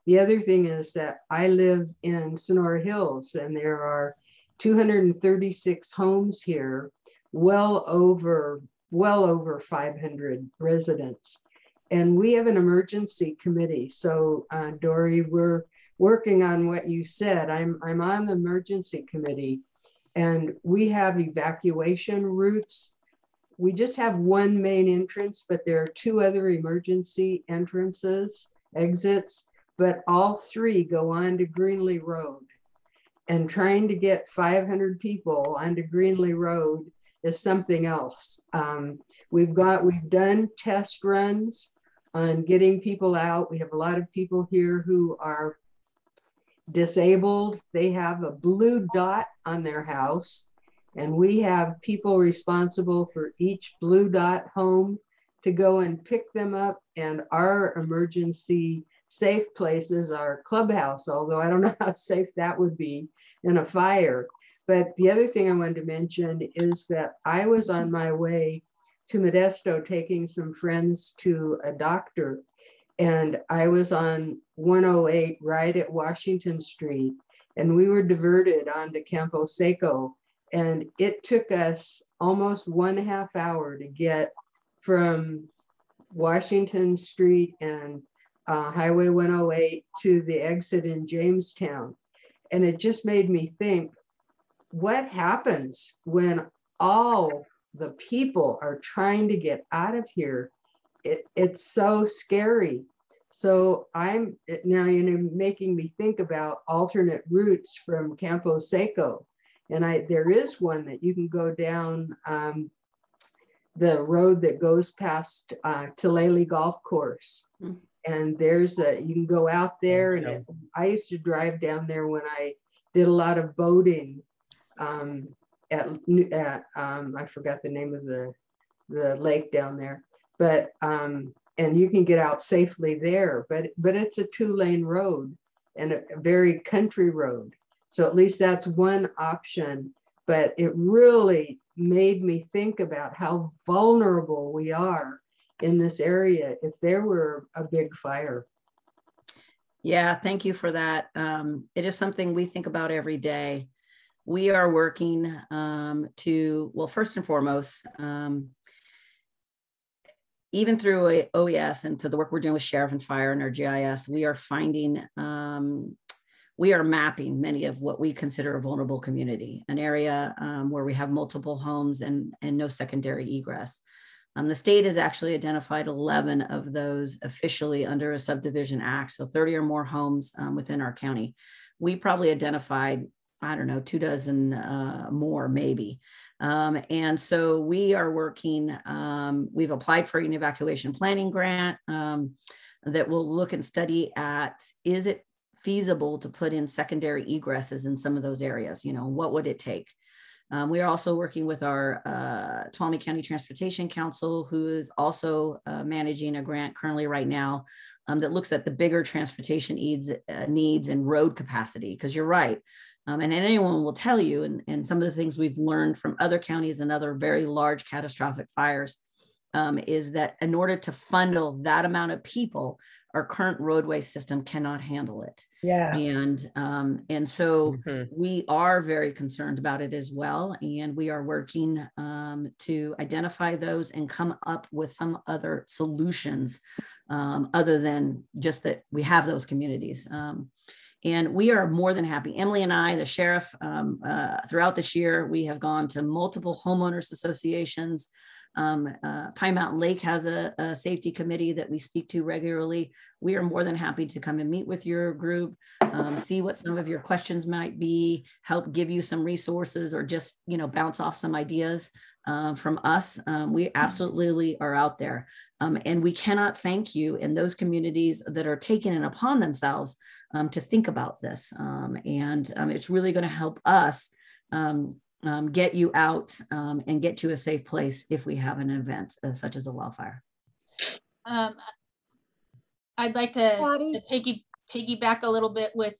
The other thing is that I live in Sonora Hills and there are 236 homes here, well over 500 residents. And we have an emergency committee. So Dory, we're working on what you said. I'm on the emergency committee and we have evacuation routes. We just have one main entrance, but there are two other emergency exits, but all three go on to Greenlee Road. And trying to get 500 people onto Greenlee Road is something else. We've done test runs on getting people out. We have a lot of people here who are disabled. They have a blue dot on their house, and we have people responsible for each blue dot home to go and pick them up. And our emergency safe places are clubhouse, although I don't know how safe that would be in a fire. But the other thing I wanted to mention is that I was on my way to Modesto taking some friends to a doctor, and I was on 108 right at Washington Street, and we were diverted onto Campo Seco, and it took us almost 1.5 hours to get from Washington Street and Highway 108 to the exit in Jamestown. And it just made me think, what happens when all the people are trying to get out of here? It's so scary. So now, making me think about alternate routes from Campo Seco. And there is one that you can go down the road that goes past Tulalip Golf Course. Mm-hmm. And you can go out there, and I used to drive down there when I did a lot of boating I forgot the name of the lake down there, but and you can get out safely there, but it's a 2-lane road and a very country road. So at least that's one option, but it really made me think about how vulnerable we are in this area if there were a big fire. Yeah, thank you for that. It is something we think about every day. We are working first and foremost, even through OES and through the work we're doing with Sheriff and Fire and our GIS, we are finding, we are mapping many of what we consider a vulnerable community, an area where we have multiple homes and no secondary egress. The state has actually identified 11 of those officially under a subdivision act, so 30 or more homes within our county. We probably identified, I don't know, 24 more maybe. And so we are working, we've applied for an evacuation planning grant that will look and study at, is it feasible to put in secondary egresses in some of those areas? What would it take? We are also working with our Tuolumne County Transportation Council, who is also managing a grant currently right now that looks at the bigger transportation needs and road capacity, because you're right. And anyone will tell you, and some of the things we've learned from other counties and other very large catastrophic fires, is that in order to funnel that amount of people, our current roadway system cannot handle it. Yeah. And so we are very concerned about it as well. And we are working to identify those and come up with some other solutions other than just that we have those communities. And we are more than happy. Emily and I, the sheriff, throughout this year, we have gone to multiple homeowners associations. Pine Mountain Lake has a safety committee that we speak to regularly. We are more than happy to come and meet with your group, see what some of your questions might be, help give you some resources, or just, you know, bounce off some ideas from us. We absolutely are out there. And we cannot thank you in those communities that are taking it upon themselves to think about this. And it's really going to help us get you out and get to a safe place if we have an event such as a wildfire. I'd like to piggyback a little bit with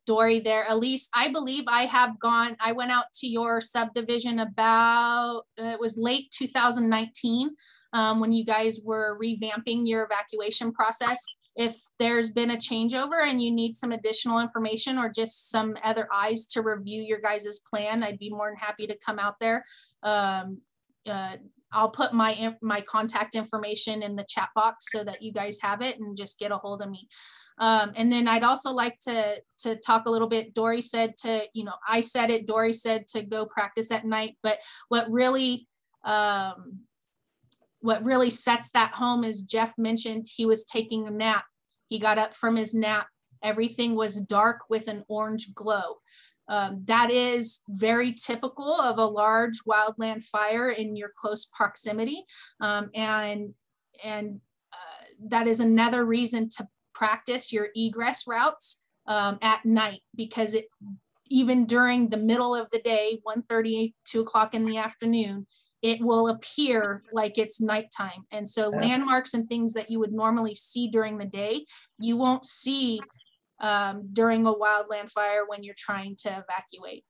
Dory there. Elise, I believe I went out to your subdivision about, it was late 2019 when you guys were revamping your evacuation process. If there's been a changeover and you need some additional information or just some other eyes to review your guys' plan, I'd be more than happy to come out there. I'll put my contact information in the chat box so that you guys have it and just get a hold of me. And then I'd also like to talk a little bit. Dory said I said it, Dory said to go practice at night, but what really sets that home is Jeff mentioned he was taking a nap. He got up from his nap. Everything was dark with an orange glow. That is very typical of a large wildland fire in your close proximity. And that is another reason to practice your egress routes at night, because even during the middle of the day, 1:30, 2 o'clock in the afternoon, it will appear like it's nighttime. And so landmarks and things that you would normally see during the day, you won't see during a wildland fire when you're trying to evacuate.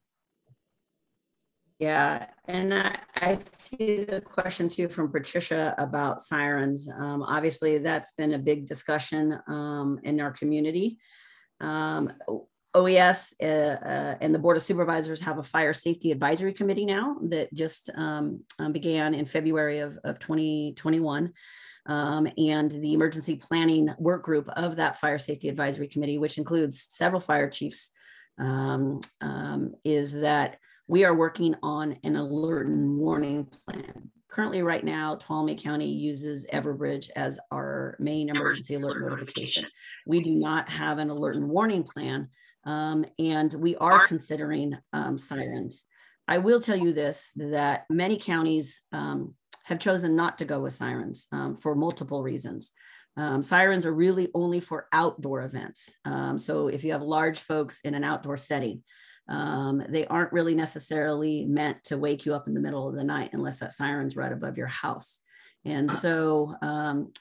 Yeah, and I see the question too from Patricia about sirens. Obviously, that's been a big discussion in our community. OES and the Board of Supervisors have a fire safety advisory committee now that just began in February of 2021. And the emergency planning work group of that fire safety advisory committee, which includes several fire chiefs, is that we are working on an alert and warning plan. Currently, right now, Tuolumne County uses Everbridge as our main emergency alert notification. We do not have an alert and warning plan. And we are considering sirens. I will tell you this, that many counties have chosen not to go with sirens for multiple reasons. Sirens are really only for outdoor events. So if you have large folks in an outdoor setting, they aren't really necessarily meant to wake you up in the middle of the night unless that siren's right above your house. And so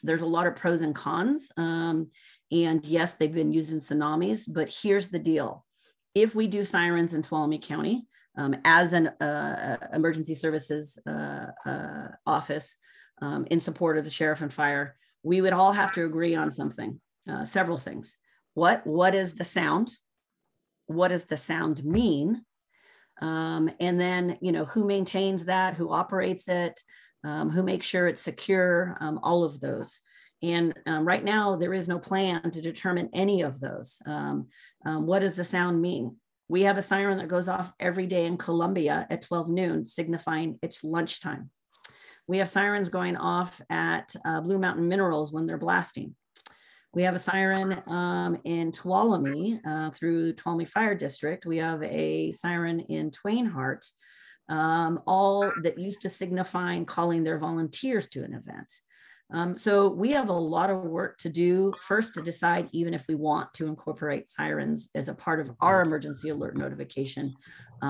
there's a lot of pros and cons. And yes, they've been using tsunamis, but here's the deal. If we do sirens in Tuolumne County as an emergency services office in support of the sheriff and fire, we would all have to agree on something, several things. What is the sound? What does the sound mean? And then, who maintains that, who operates it, who makes sure it's secure, all of those. And right now, there is no plan to determine any of those. What does the sound mean? We have a siren that goes off every day in Columbia at 12 noon, signifying it's lunchtime. We have sirens going off at Blue Mountain Minerals when they're blasting. We have a siren in Tuolumne through Tuolumne Fire District. We have a siren in Twainhart, all that used to signify calling their volunteers to an event. So we have a lot of work to do first to decide even if we want to incorporate sirens as a part of our emergency alert notification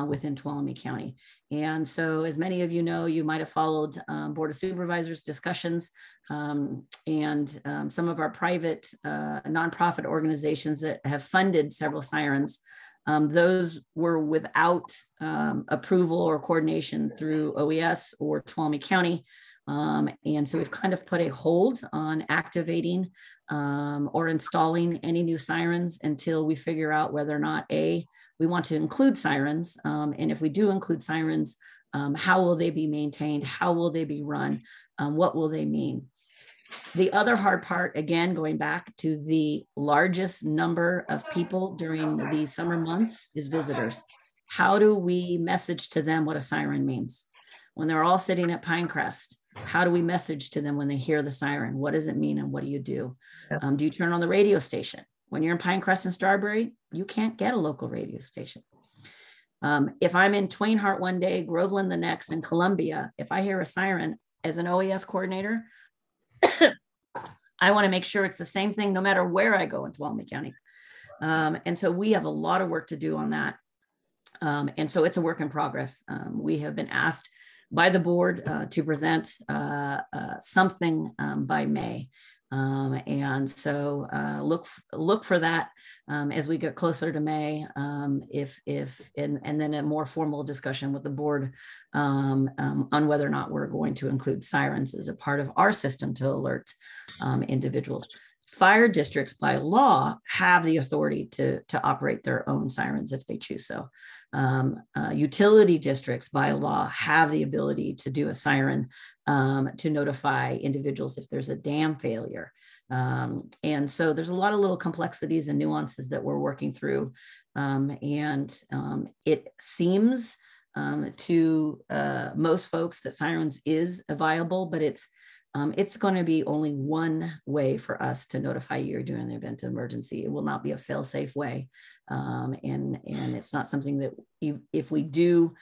within Tuolumne County. And so as many of you know, you might have followed Board of Supervisors discussions and some of our private nonprofit organizations that have funded several sirens. Those were without approval or coordination through OES or Tuolumne County. And so we've kind of put a hold on activating or installing any new sirens until we figure out whether or not we want to include sirens. And if we do include sirens, how will they be maintained? How will they be run? What will they mean? The other hard part, again, going back to the largest number of people during the summer months, is visitors. How do we message to them what a siren means? When they're all sitting at Pinecrest, how do we message to them when they hear the siren? What does it mean and what do you do? Do you turn on the radio station? When you're in Pinecrest and Starbury, you can't get a local radio station. If I'm in Twain Harte one day, Groveland the next, and Columbia, if I hear a siren as an OES coordinator, I want to make sure it's the same thing no matter where I go in Tuolumne County. And so we have a lot of work to do on that. And so it's a work in progress. We have been asked by the board to present something by May. And so look for that as we get closer to May, and then a more formal discussion with the board on whether or not we're going to include sirens as a part of our system to alert individuals. Fire districts by law have the authority to operate their own sirens if they choose so. Utility districts by law have the ability to do a siren to notify individuals if there's a dam failure. And so there's a lot of little complexities and nuances that we're working through. It seems to most folks that sirens is viable, but it's going to be only one way for us to notify you during the event of emergency. It will not be a fail-safe way. And it's not something that if we do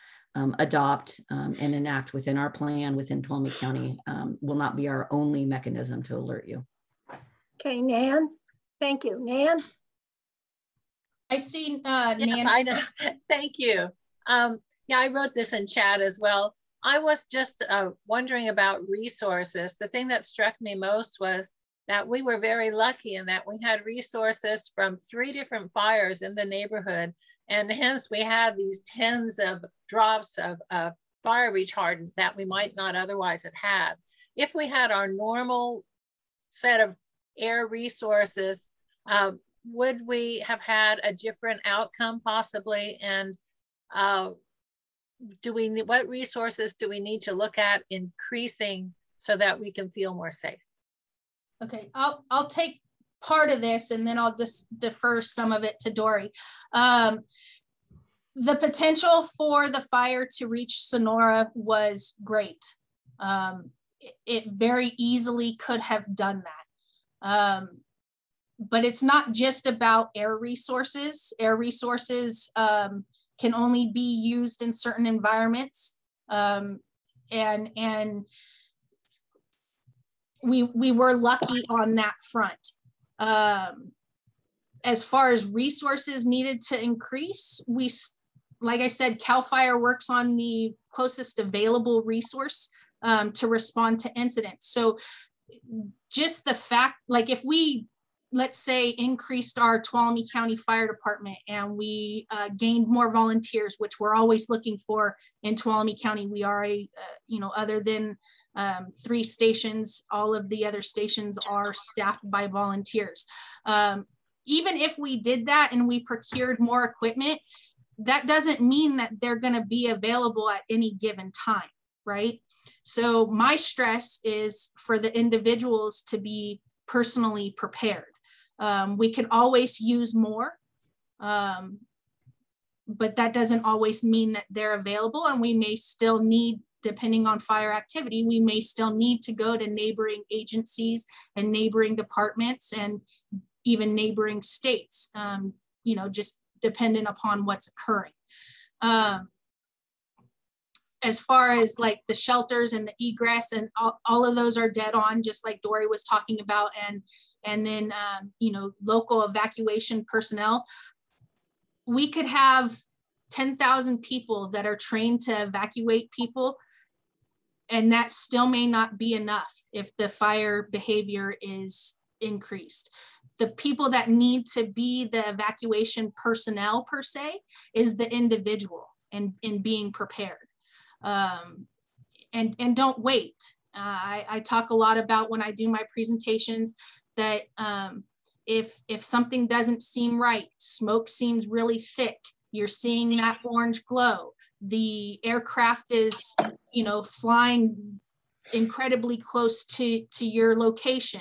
adopt and enact within our plan within Tuolumne County, will not be our only mechanism to alert you. Okay, Nan, thank you. Nan? I see Nancy. I know. Thank you. Yeah, I wrote this in chat as well. I was just wondering about resources. The thing that struck me most was that we were very lucky in that we had resources from 3 different fires in the neighborhood. And hence we had these tens of drops of fire retardant that we might not otherwise have had. If we had our normal set of air resources, would we have had a different outcome possibly? And what resources do we need to look at increasing so that we can feel more safe? Okay, I'll take part of this and then I'll just defer some of it to Dory. The potential for the fire to reach Sonora was great. It very easily could have done that. But it's not just about air resources. Air resources can only be used in certain environments. And we were lucky on that front. As far as resources needed to increase, like I said, CalFire works on the closest available resource to respond to incidents. So just the fact, like if we, let's say, increased our Tuolumne County Fire Department and we gained more volunteers, which we're always looking for in Tuolumne County. We are other than 3 stations, all of the other stations are staffed by volunteers. Even if we did that and we procured more equipment, that doesn't mean that they're going to be available at any given time, right? So my stress is for the individuals to be personally prepared. We could always use more, but that doesn't always mean that they're available, and we may still need, depending on fire activity, we may still need to go to neighboring agencies and neighboring departments and even neighboring states, just dependent upon what's occurring. as far as like the shelters and the egress and all of those are dead on, just like Dory was talking about. And then, you know, local evacuation personnel. We could have 10,000 people that are trained to evacuate people, and that still may not be enough if the fire behavior is increased. The people that need to be the evacuation personnel per se is the individual and in being prepared. And don't wait. I talk a lot about when I do my presentations that if something doesn't seem right, smoke seems really thick, you're seeing that orange glow, the aircraft is, you know, flying incredibly close to your location,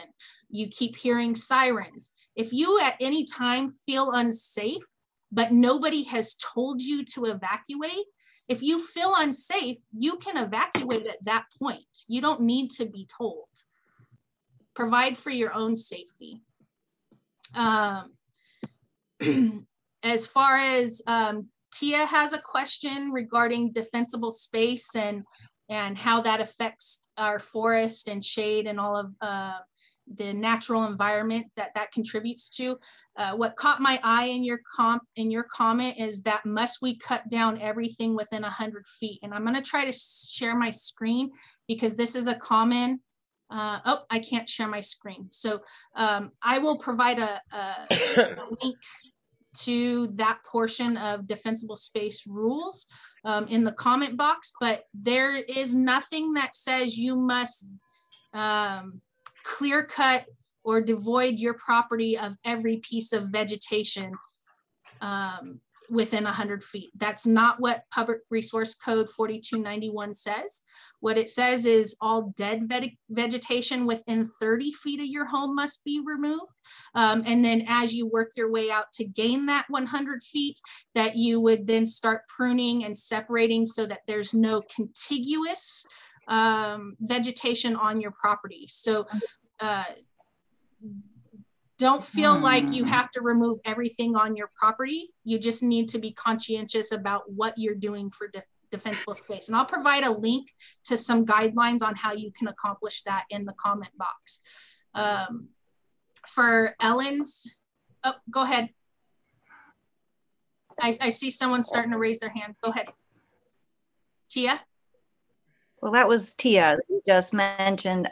you keep hearing sirens. If you at any time feel unsafe, but nobody has told you to evacuate, if you feel unsafe, you can evacuate at that point. You don't need to be told. Provide for your own safety. As far as Tia has a question regarding defensible space and how that affects our forest and shade and all of the natural environment that contributes to. What caught my eye in your comment is that must we cut down everything within 100 feet? And I'm gonna try to share my screen because this is a common, oh, I can't share my screen. So I will provide a link to that portion of defensible space rules in the comment box, but there is nothing that says you must clear cut or devoid your property of every piece of vegetation within 100 feet. That's not what Public Resource Code 4291 says. What it says is all dead vegetation within 30 feet of your home must be removed. And then as you work your way out to gain that 100 feet, that you would then start pruning and separating so that there's no contiguous vegetation on your property. So don't feel like you have to remove everything on your property. You just need to be conscientious about what you're doing for defensible space. And I'll provide a link to some guidelines on how you can accomplish that in the comment box. For Ellen's, oh, go ahead. I see someone starting to raise their hand. Go ahead. Tia? Well, that was Tia you just mentioned.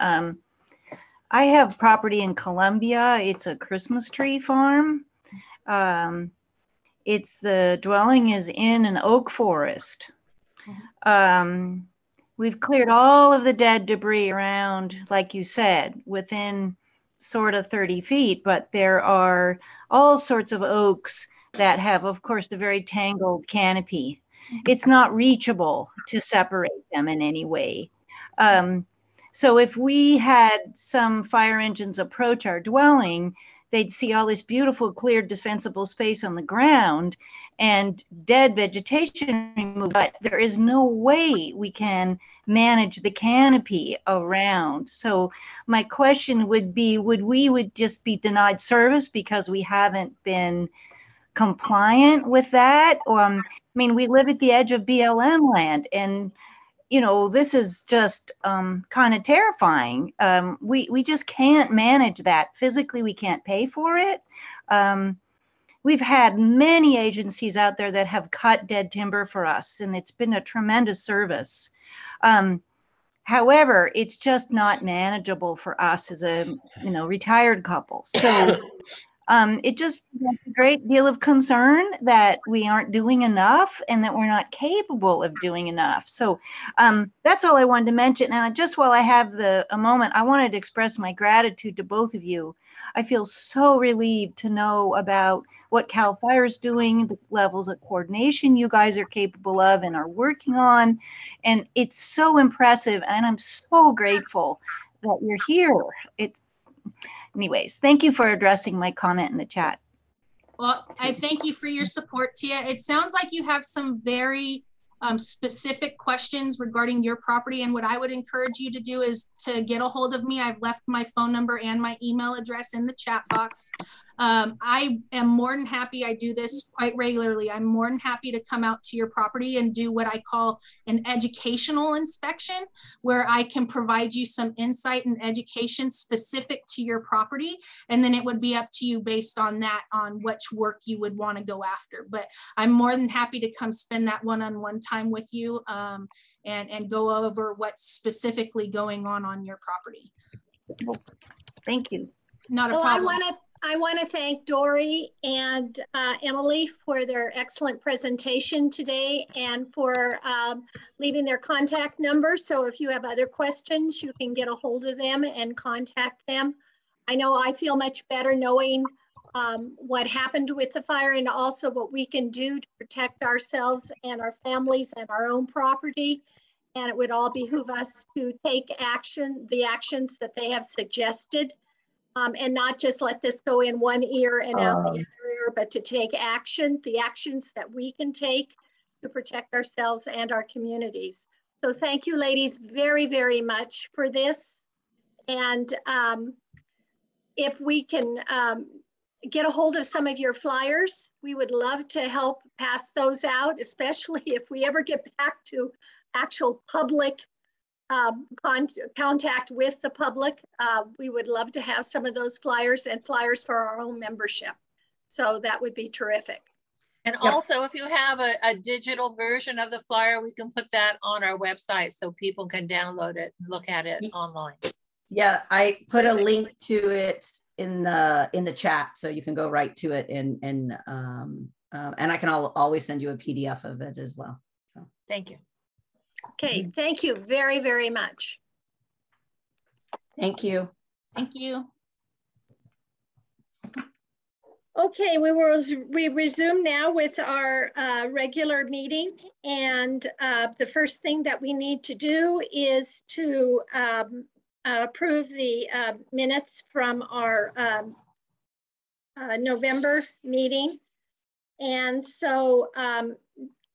I have property in Columbia. It's a Christmas tree farm. It's the dwelling is in an oak forest. We've cleared all of the dead debris around, like you said, within sort of 30 feet, but there are all sorts of oaks that have, of course, the very tangled canopy. It's not reachable to separate them in any way. So if we had some fire engines approach our dwelling, they'd see all this beautiful cleared defensible space on the ground and dead vegetation removed, but there is no way we can manage the canopy around. So my question would be, would just be denied service because we haven't been compliant with that? I mean, we live at the edge of BLM land, and you know, this is just kind of terrifying. We just can't manage that. Physically, we can't pay for it. We've had many agencies out there that have cut dead timber for us, and it's been a tremendous service. However, it's just not manageable for us as a, you know, retired couple. So it just has a great deal of concern that we aren't doing enough and that we're not capable of doing enough. So that's all I wanted to mention. And just while I have a moment, I wanted to express my gratitude to both of you. I feel so relieved to know about what CalFire is doing, the levels of coordination you guys are capable of and are working on. And it's so impressive. And I'm so grateful that you're here. Anyways, thank you for addressing my comment in the chat. Well, I thank you for your support, Tia. It sounds like you have some very specific questions regarding your property. And what I would encourage you to do is to get a hold of me. I've left my phone number and my email address in the chat box. I am more than happy. I do this quite regularly. I'm more than happy to come out to your property and do what I call an educational inspection, where I can provide you some insight and education specific to your property. And then it would be up to you based on that, on which work you would want to go after. But I'm more than happy to come spend that one-on-one time with you and go over what's specifically going on your property. Thank you. Not a problem. I want to thank Dory and Emily for their excellent presentation today and for leaving their contact numbers. So if you have other questions, you can get a hold of them and contact them. I know I feel much better knowing what happened with the fire and also what we can do to protect ourselves and our families and our own property. And it would all behoove us to take action, the actions that they have suggested. And not just let this go in one ear and out the other ear, but to take action, the actions that we can take to protect ourselves and our communities. So thank you, ladies, very, very much for this. And if we can get a hold of some of your flyers, we would love to help pass those out, especially if we ever get back to actual public contact with the public. We would love to have some of those flyers and flyers for our own membership. So that would be terrific. And also, if you have a digital version of the flyer, we can put that on our website so people can download it and look at it online. Yeah, I put a link to it in the chat, so you can go right to it, and I can always send you a PDF of it as well. So thank you. Okay, thank you very, very much. Thank you. Thank you. Okay, we resume now with our regular meeting, and the first thing that we need to do is to approve the minutes from our November meeting. And so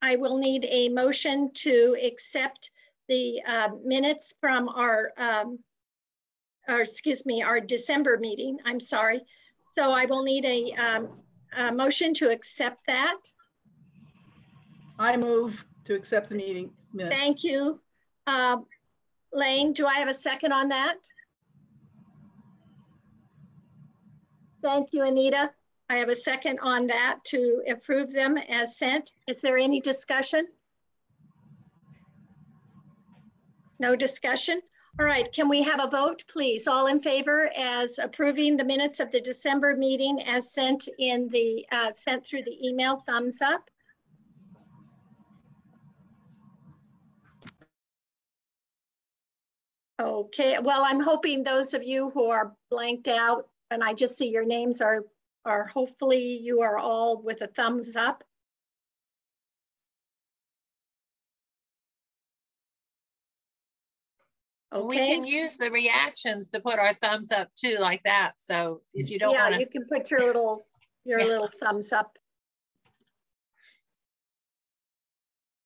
I will need a motion to accept the minutes from our December meeting. I'm sorry. So I will need a motion to accept that. I move to accept the meeting minutes. Thank you. Lane, do I have a second on that? Thank you, Anita. I have a second on that to approve them as sent. Is there any discussion? No discussion? All right, can we have a vote, please? All in favor as approving the minutes of the December meeting as sent in the sent through the email, thumbs up. Okay, well, I'm hoping those of you who are blanked out and I just see your names are hopefully you are all with a thumbs up. Okay. We can use the reactions to put our thumbs up too, like that. So if you don't want to, you can put your little little thumbs up.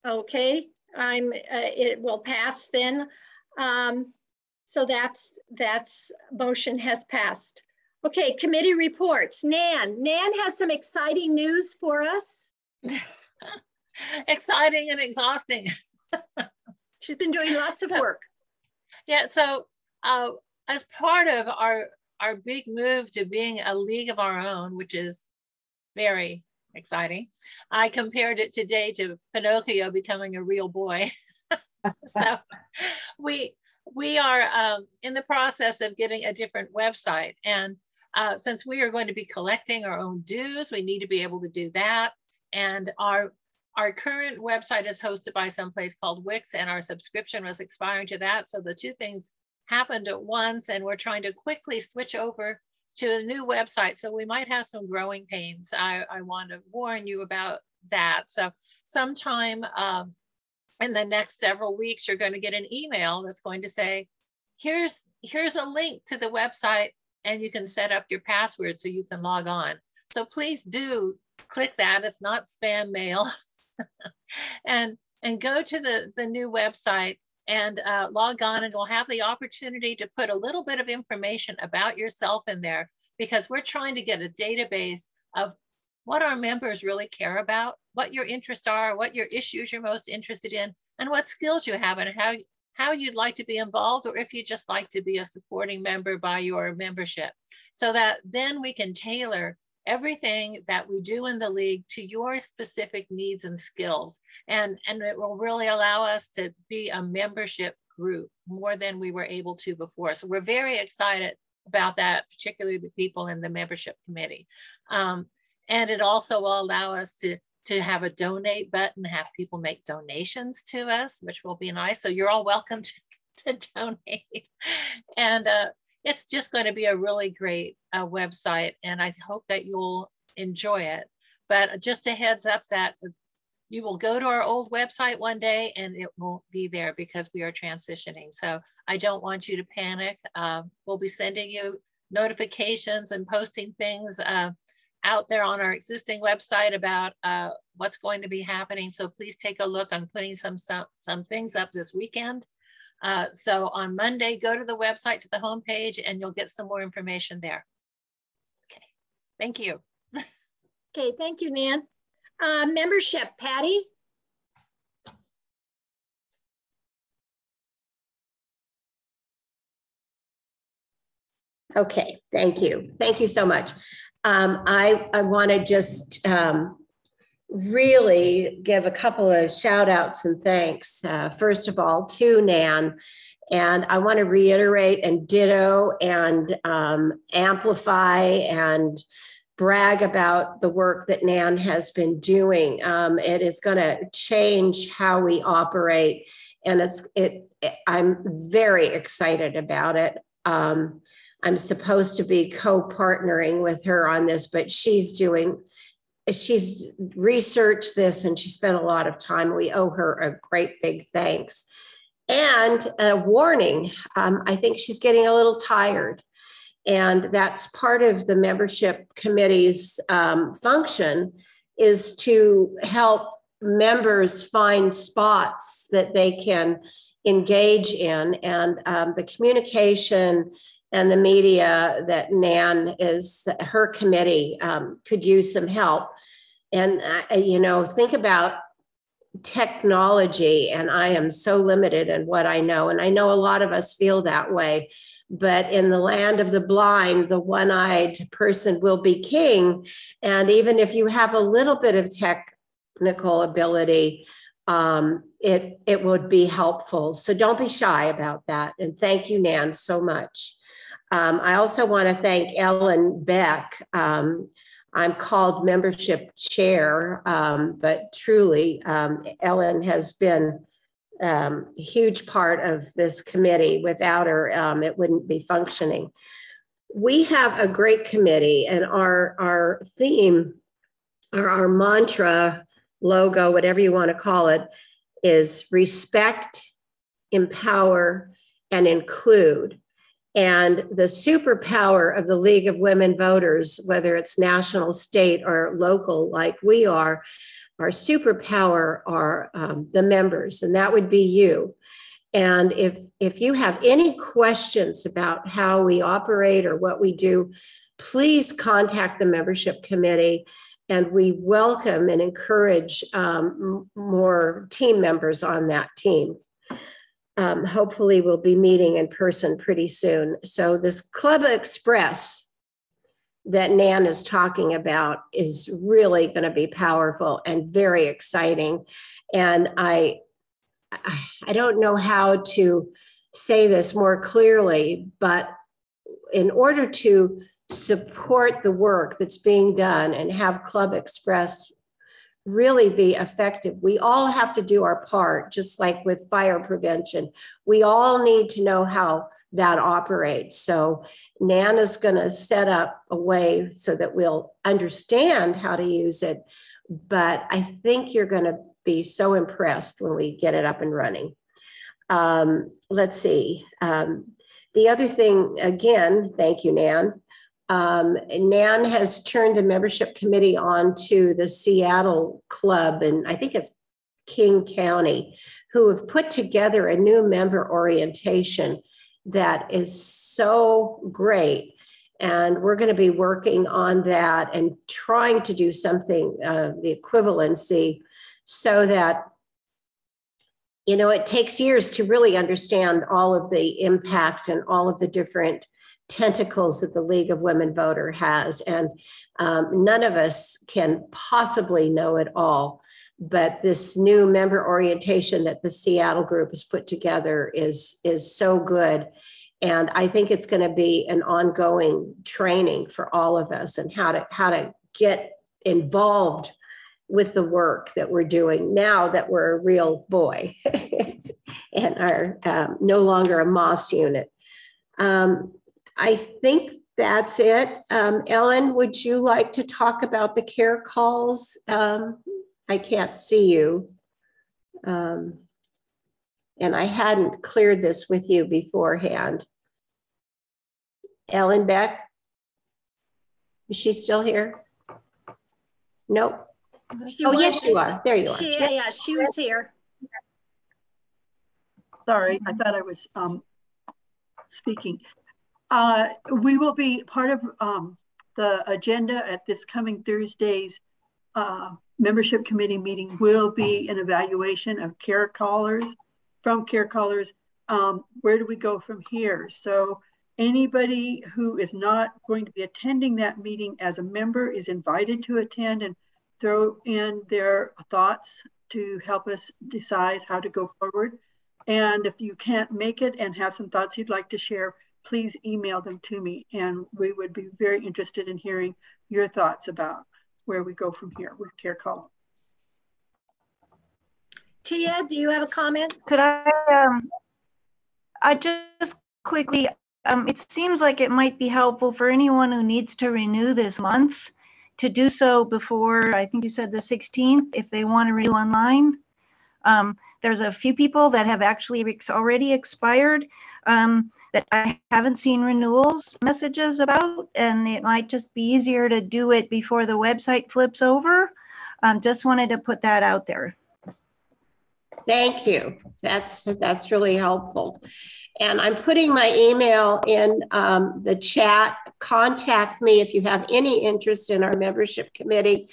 Okay, it will pass then. So that's motion has passed. Okay, committee reports. Nan has some exciting news for us. Exciting and exhausting. She's been doing lots of work. Yeah, so as part of our big move to being a league of our own, which is very exciting, I compared it today to Pinocchio becoming a real boy. So we are in the process of getting a different website, and since we are going to be collecting our own dues, we need to be able to do that. And our current website is hosted by some place called Wix, and our subscription was expiring to that. So the two things happened at once, and we're trying to quickly switch over to a new website. So we might have some growing pains. I want to warn you about that. So sometime in the next several weeks, you're going to get an email that's going to say, here's a link to the website, and you can set up your password so you can log on. So please do click that. It's not spam mail. and go to the new website and log on, and you'll have the opportunity to put a little bit of information about yourself in there, because we're trying to get a database of what our members really care about, what your interests are, what your issues you're most interested in, and what skills you have, and how you'd like to be involved, or if you just like to be a supporting member by your membership, so that then we can tailor everything that we do in the league to your specific needs and skills. And it will really allow us to be a membership group more than we were able to before. So we're very excited about that, particularly the people in the membership committee. And it also will allow us to have a donate button, have people make donations to us, which will be nice. So you're all welcome to donate. And it's just going to be a really great website, and I hope that you'll enjoy it. But just a heads up that you will go to our old website one day and it won't be there because we are transitioning. So I don't want you to panic. We'll be sending you notifications and posting things out there on our existing website about what's going to be happening. So please take a look. I'm putting some things up this weekend. So on Monday, go to the website, to the homepage, and you'll get some more information there. Okay, thank you. Okay, thank you, Nan. Membership, Patty? Okay, thank you. Thank you so much. I want to just really give a couple of shout outs and thanks. First of all, to Nan. And I want to reiterate and ditto and amplify and brag about the work that Nan has been doing. It is going to change how we operate, and I'm very excited about it. I'm supposed to be co-partnering with her on this, but she's researched this and she spent a lot of time. We owe her a great big thanks. And a warning, I think she's getting a little tired. And that's part of the membership committee's function, is to help members find spots that they can engage in. And the communication and the media that Nan is, her committee could use some help. And, think about technology, and I am so limited in what I know. And I know a lot of us feel that way, but in the land of the blind, the one-eyed person will be king. And even if you have a little bit of technical ability, it would be helpful. So don't be shy about that. And thank you, Nan, so much. I also want to thank Ellen Beck. I'm called membership chair, but truly Ellen has been a huge part of this committee. Without her, it wouldn't be functioning. We have a great committee, and our theme, or our mantra, logo, whatever you want to call it, is respect, empower, and include. And the superpower of the League of Women Voters, whether it's national, state, or local like we are, our superpower are the members, and that would be you. And if you have any questions about how we operate or what we do, please contact the membership committee, and we welcome and encourage more team members on that team. Hopefully we'll be meeting in person pretty soon. So this Club Express that Nan is talking about is really going to be powerful and very exciting. And I don't know how to say this more clearly, but in order to support the work that's being done and have Club Express really be effective, we all have to do our part, just like with fire prevention. We all need to know how that operates. So Nan is going to set up a way so that we'll understand how to use it. But I think you're going to be so impressed when we get it up and running. Let's see. The other thing, again, thank you, Nan. Nan has turned the membership committee on to the Seattle Club, and I think it's King County, who have put together a new member orientation that is so great. And we're going to be working on that and trying to do something, the equivalency, so that, you know, it takes years to really understand all of the impact and all of the different tentacles that the League of Women Voter has. And none of us can possibly know it all. But this new member orientation that the Seattle group has put together is so good. And I think it's going to be an ongoing training for all of us and how to get involved with the work that we're doing now that we're a real boy and are no longer a Moss unit. I think that's it. Ellen, would you like to talk about the care calls? I can't see you. And I hadn't cleared this with you beforehand. Ellen Beck, is she still here? Nope. Yes, you are. There you are. Yeah, she was here. Sorry, I thought I was speaking. We will be part of the agenda at this coming Thursday's membership committee meeting will be an evaluation of care callers. From care callers, where do we go from here? So anybody who is not going to be attending that meeting as a member is invited to attend and throw in their thoughts to help us decide how to go forward. And if you can't make it and have some thoughts you'd like to share, please email them to me. And we would be very interested in hearing your thoughts about where we go from here with care call. Tia, do you have a comment? Could I just quickly, it seems like it might be helpful for anyone who needs to renew this month to do so before, I think you said the 16th, if they want to renew online. There's a few people that have actually already expired that I haven't seen renewals messages about, and it might just be easier to do it before the website flips over. Just wanted to put that out there. Thank you. That's really helpful. And I'm putting my email in the chat. Contact me if you have any interest in our membership committee.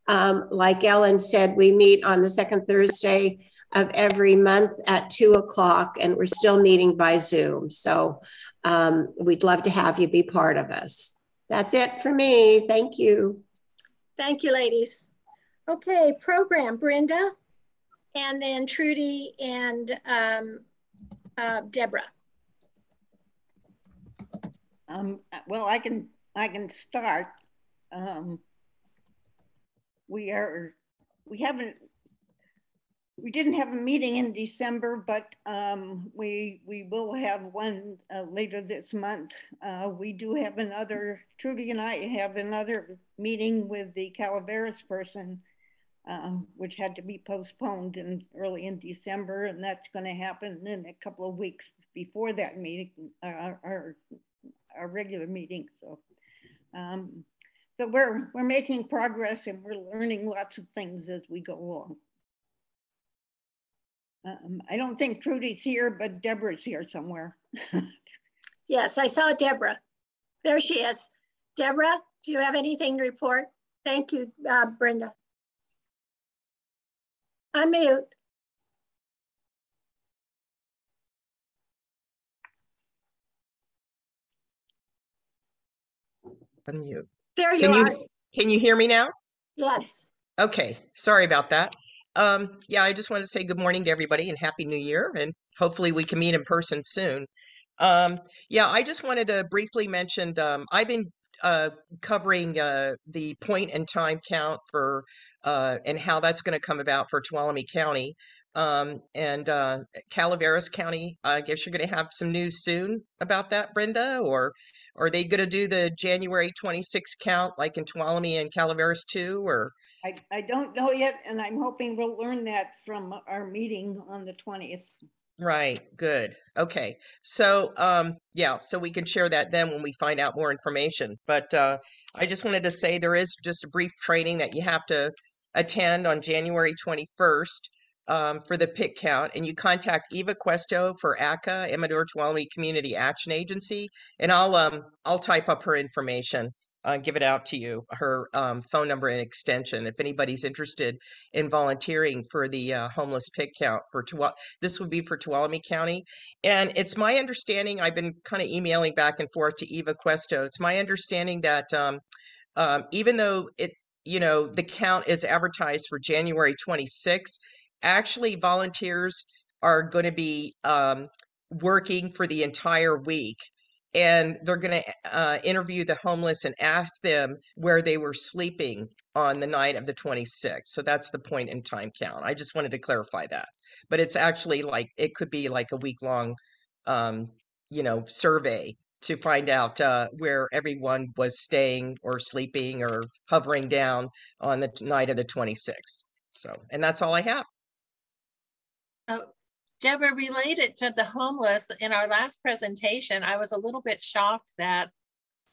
Like Ellen said, we meet on the second Thursday of every month at 2 o'clock, and we're still meeting by Zoom. So we'd love to have you be part of us. That's it for me. Thank you. Thank you, ladies. Okay, program, Brenda, and then Trudy and Deborah. Well, I can start. We didn't have a meeting in December, but we will have one later this month. We do have another, Trudy and I have another meeting with the Calaveras person, which had to be postponed early in December, and that's going to happen in a couple of weeks before that meeting, our regular meeting. So, so we're making progress and we're learning lots of things as we go along. I don't think Trudy's here, but Deborah's here somewhere. Yes, I saw Deborah. There she is. Deborah, do you have anything to report? Thank you, Brenda. Unmute. Unmute. There you are. Can you hear me now? Yes. Okay, sorry about that. Yeah, I just want to say good morning to everybody and Happy New Year, and hopefully we can meet in person soon. Yeah, I just wanted to briefly mention, I've been covering the point and time count for and how that's going to come about for Tuolumne County and Calaveras County. I guess you're going to have some news soon about that, Brenda, or are they going to do the January 26th count like in Tuolumne and Calaveras too, or? I don't know yet, and I'm hoping we'll learn that from our meeting on the 20th. Right, good. Okay. So yeah, so we can share that then when we find out more information. But I just wanted to say there is just a brief training that you have to attend on January 21st. for the pick count, and you contact Eva Questo for ACA, Amador Tuolumne Community Action Agency, and I'll type up her information, give it out to you, her phone number and extension, if anybody's interested in volunteering for the homeless pick count for this would be for Tuolumne County. And it's my understanding, I've been kind of emailing back and forth to Eva Questo. It's my understanding that even though the count is advertised for January 26th, actually volunteers are going to be working for the entire week, and they're going to interview the homeless and ask them where they were sleeping on the night of the 26th. So that's the point in time count. I just wanted to clarify that. But it's actually it could be like a week-long survey to find out where everyone was staying or sleeping or hovering down on the night of the 26th. So, and that's all I have. Deborah, related to the homeless, in our last presentation, I was a little bit shocked that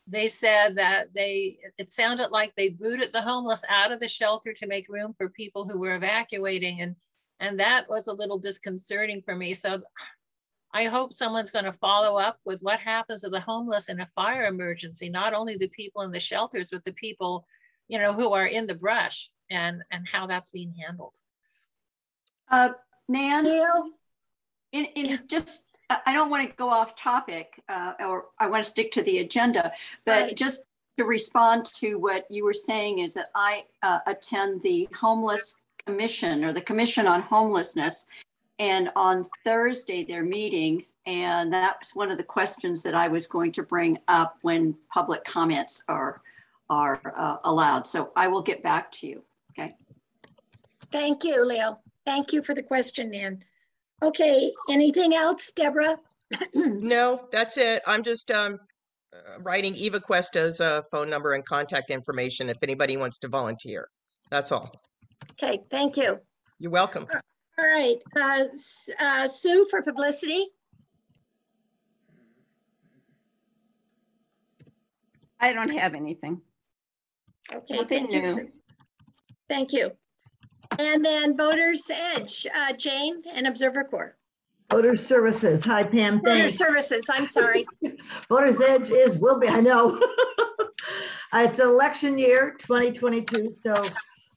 they said that it sounded like they booted the homeless out of the shelter to make room for people who were evacuating. And that was a little disconcerting for me. So I hope someone's going to follow up with what happens to the homeless in a fire emergency, not only the people in the shelters, but the people, who are in the brush, and how that's being handled. Nan, I don't want to go off topic, or I want to stick to the agenda, but right. Just to respond to what you were saying is that I attend the Homeless Commission, or the Commission on Homelessness, and on Thursday they're meeting, and that's one of the questions that I was going to bring up when public comments are allowed. So I will get back to you. Okay. Thank you, Leo. Thank you for the question, Nan. Okay, anything else, Deborah? No, that's it. I'm just writing Eva Questo's phone number and contact information if anybody wants to volunteer. That's all. Okay, thank you. You're welcome. All right, Sue for publicity. I don't have anything. Okay, Nothing thank you, new. Sue. Thank you. And then Voters Edge, Jane and Observer Corps. Voters Services. Hi, Pam. Voters Services, I'm sorry. Voters Edge will be, I know. It's election year 2022. So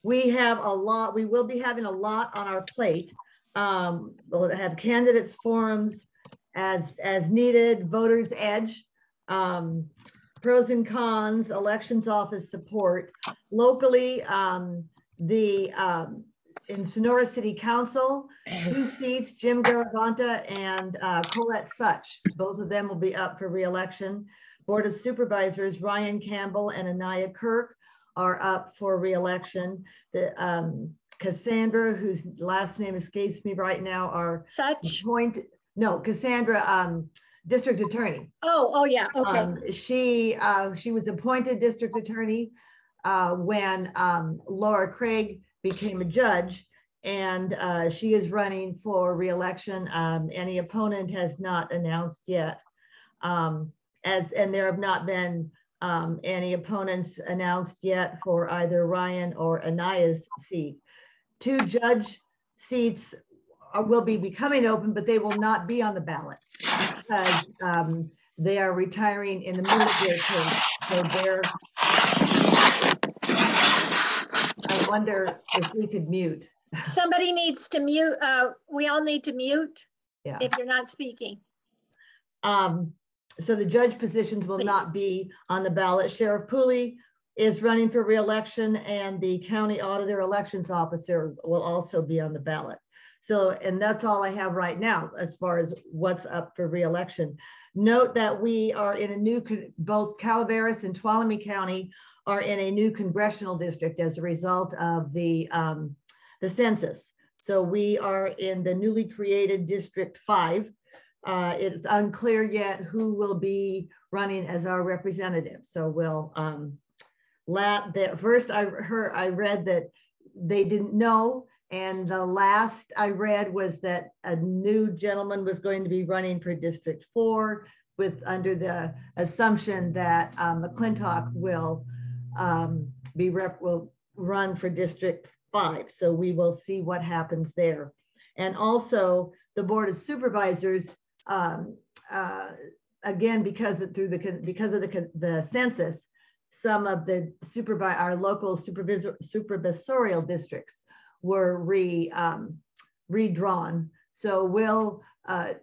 we have a lot, we will be having a lot on our plate. We'll have candidates forums as needed, Voters Edge, pros and cons, elections office support. Locally, in Sonora City Council, 2 seats, Jim Garavanta and Colette Such. Both of them will be up for re-election. Board of Supervisors, Ryan Campbell and Anaya Kirk are up for re-election. Cassandra, whose last name escapes me right now, are Such? Cassandra, District Attorney. Oh yeah, okay. She was appointed District Attorney when Laura Craig became a judge, and she is running for re-election. Any opponent has not announced yet, and there have not been any opponents announced yet for either Ryan or Anaya's seat. 2 judge seats will be becoming open, but they will not be on the ballot because they are retiring in the middle of their case. So I wonder if we could mute. Somebody needs to mute. We all need to mute if you're not speaking. So the judge positions will not be on the ballot. Sheriff Pooley is running for re-election, and the county auditor elections officer will also be on the ballot. So, and that's all I have right now as far as what's up for re-election. Note that we are in a new, both Calaveras and Tuolumne County are in a new congressional district as a result of the census. So we are in the newly created District 5. It's unclear yet who will be running as our representative. So we'll, first I read that they didn't know. And the last I read was that a new gentleman was going to be running for District 4 under the assumption that McClintock will run for District 5. So we will see what happens there. And also the Board of Supervisors, again, because of the census, some of the our local supervisorial districts were redrawn. So we'll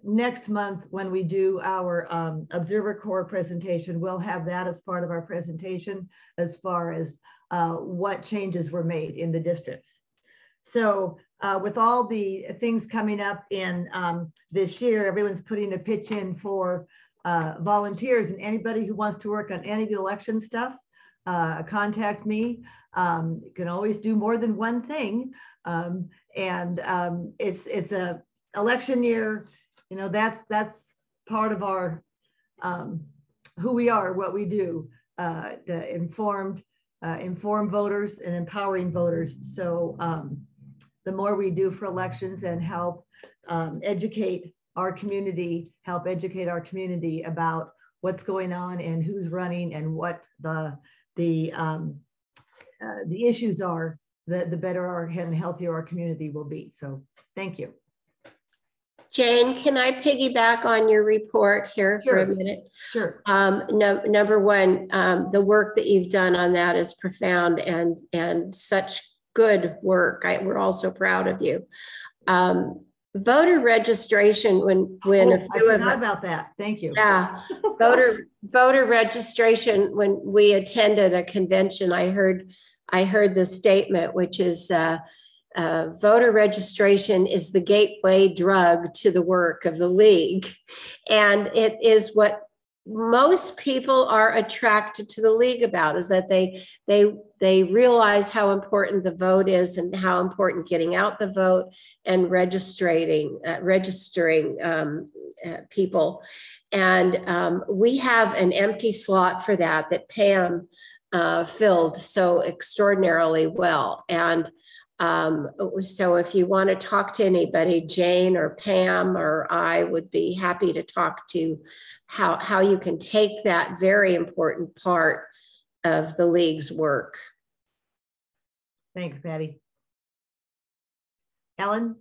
next month when we do our Observer Corps presentation, we'll have that as part of our presentation as far as what changes were made in the districts. So with all the things coming up in this year, everyone's putting a pitch in for volunteers, and anybody who wants to work on any of the election stuff, contact me. You can always do more than one thing. It's a election year, you know, that's part of our who we are, what we do, the inform voters and empowering voters. So the more we do for elections and help educate our community about what's going on and who's running and what the issues are, the better and healthier our community will be. So thank you. Jane, can I piggyback on your report here for a minute? Sure. Number one, the work that you've done on that is profound and such good work. We're all so proud of you. Voter registration, I forgot about that. Thank you. Yeah, voter registration. When we attended a convention, I heard the statement, which is voter registration is the gateway drug to the work of the League, and it is what most people are attracted to the League about, is that they realize how important the vote is and how important getting out the vote and registering people. And we have an empty slot for that Pam filled so extraordinarily well. And so if you want to talk to anybody, Jane or Pam or I would be happy to talk to how you can take that very important part of the League's work. Thanks, Patty. Ellen?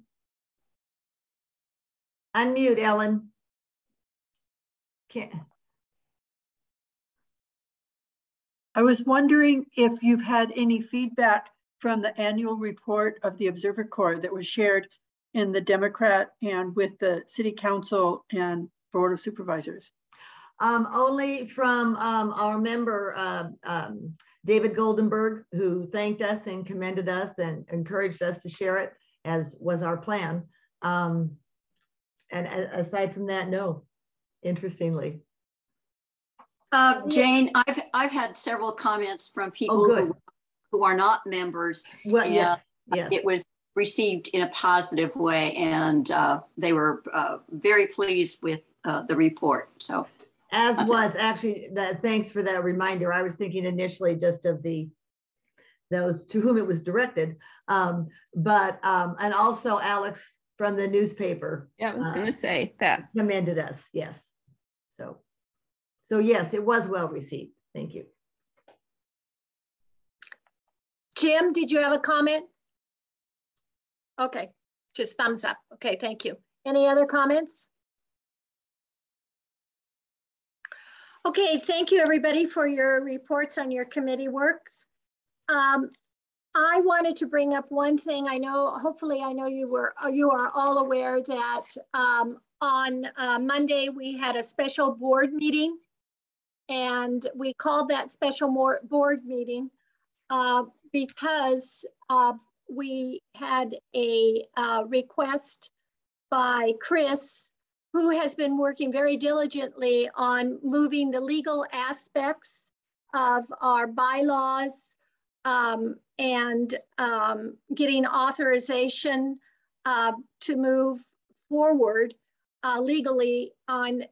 Unmute, Ellen. I was wondering if you've had any feedback from the annual report of the Observer Corps that was shared in the Democrat and with the City Council and Board of Supervisors. Only from our member, David Goldenberg, who thanked us and commended us and encouraged us to share it, as was our plan. And aside from that, no, interestingly. Jane, I've had several comments from people who are not members. Well, and yes. It was received in a positive way, and they were very pleased with the report. So, as was actually that. Thanks for that reminder. I was thinking initially just of those to whom it was directed, and also Alex from the newspaper. Yeah, I was going to say that commended us. Yes. So yes, it was well received. Thank you. Jim, did you have a comment? Okay, just thumbs up. Okay, thank you. Any other comments? Okay, thank you everybody for your reports on your committee works. I wanted to bring up one thing. I know, hopefully I know you are all aware that on Monday we had a special board meeting, and we called that special board meeting because we had a request by Chris, who has been working very diligently on moving the legal aspects of our bylaws and getting authorization to move forward legally on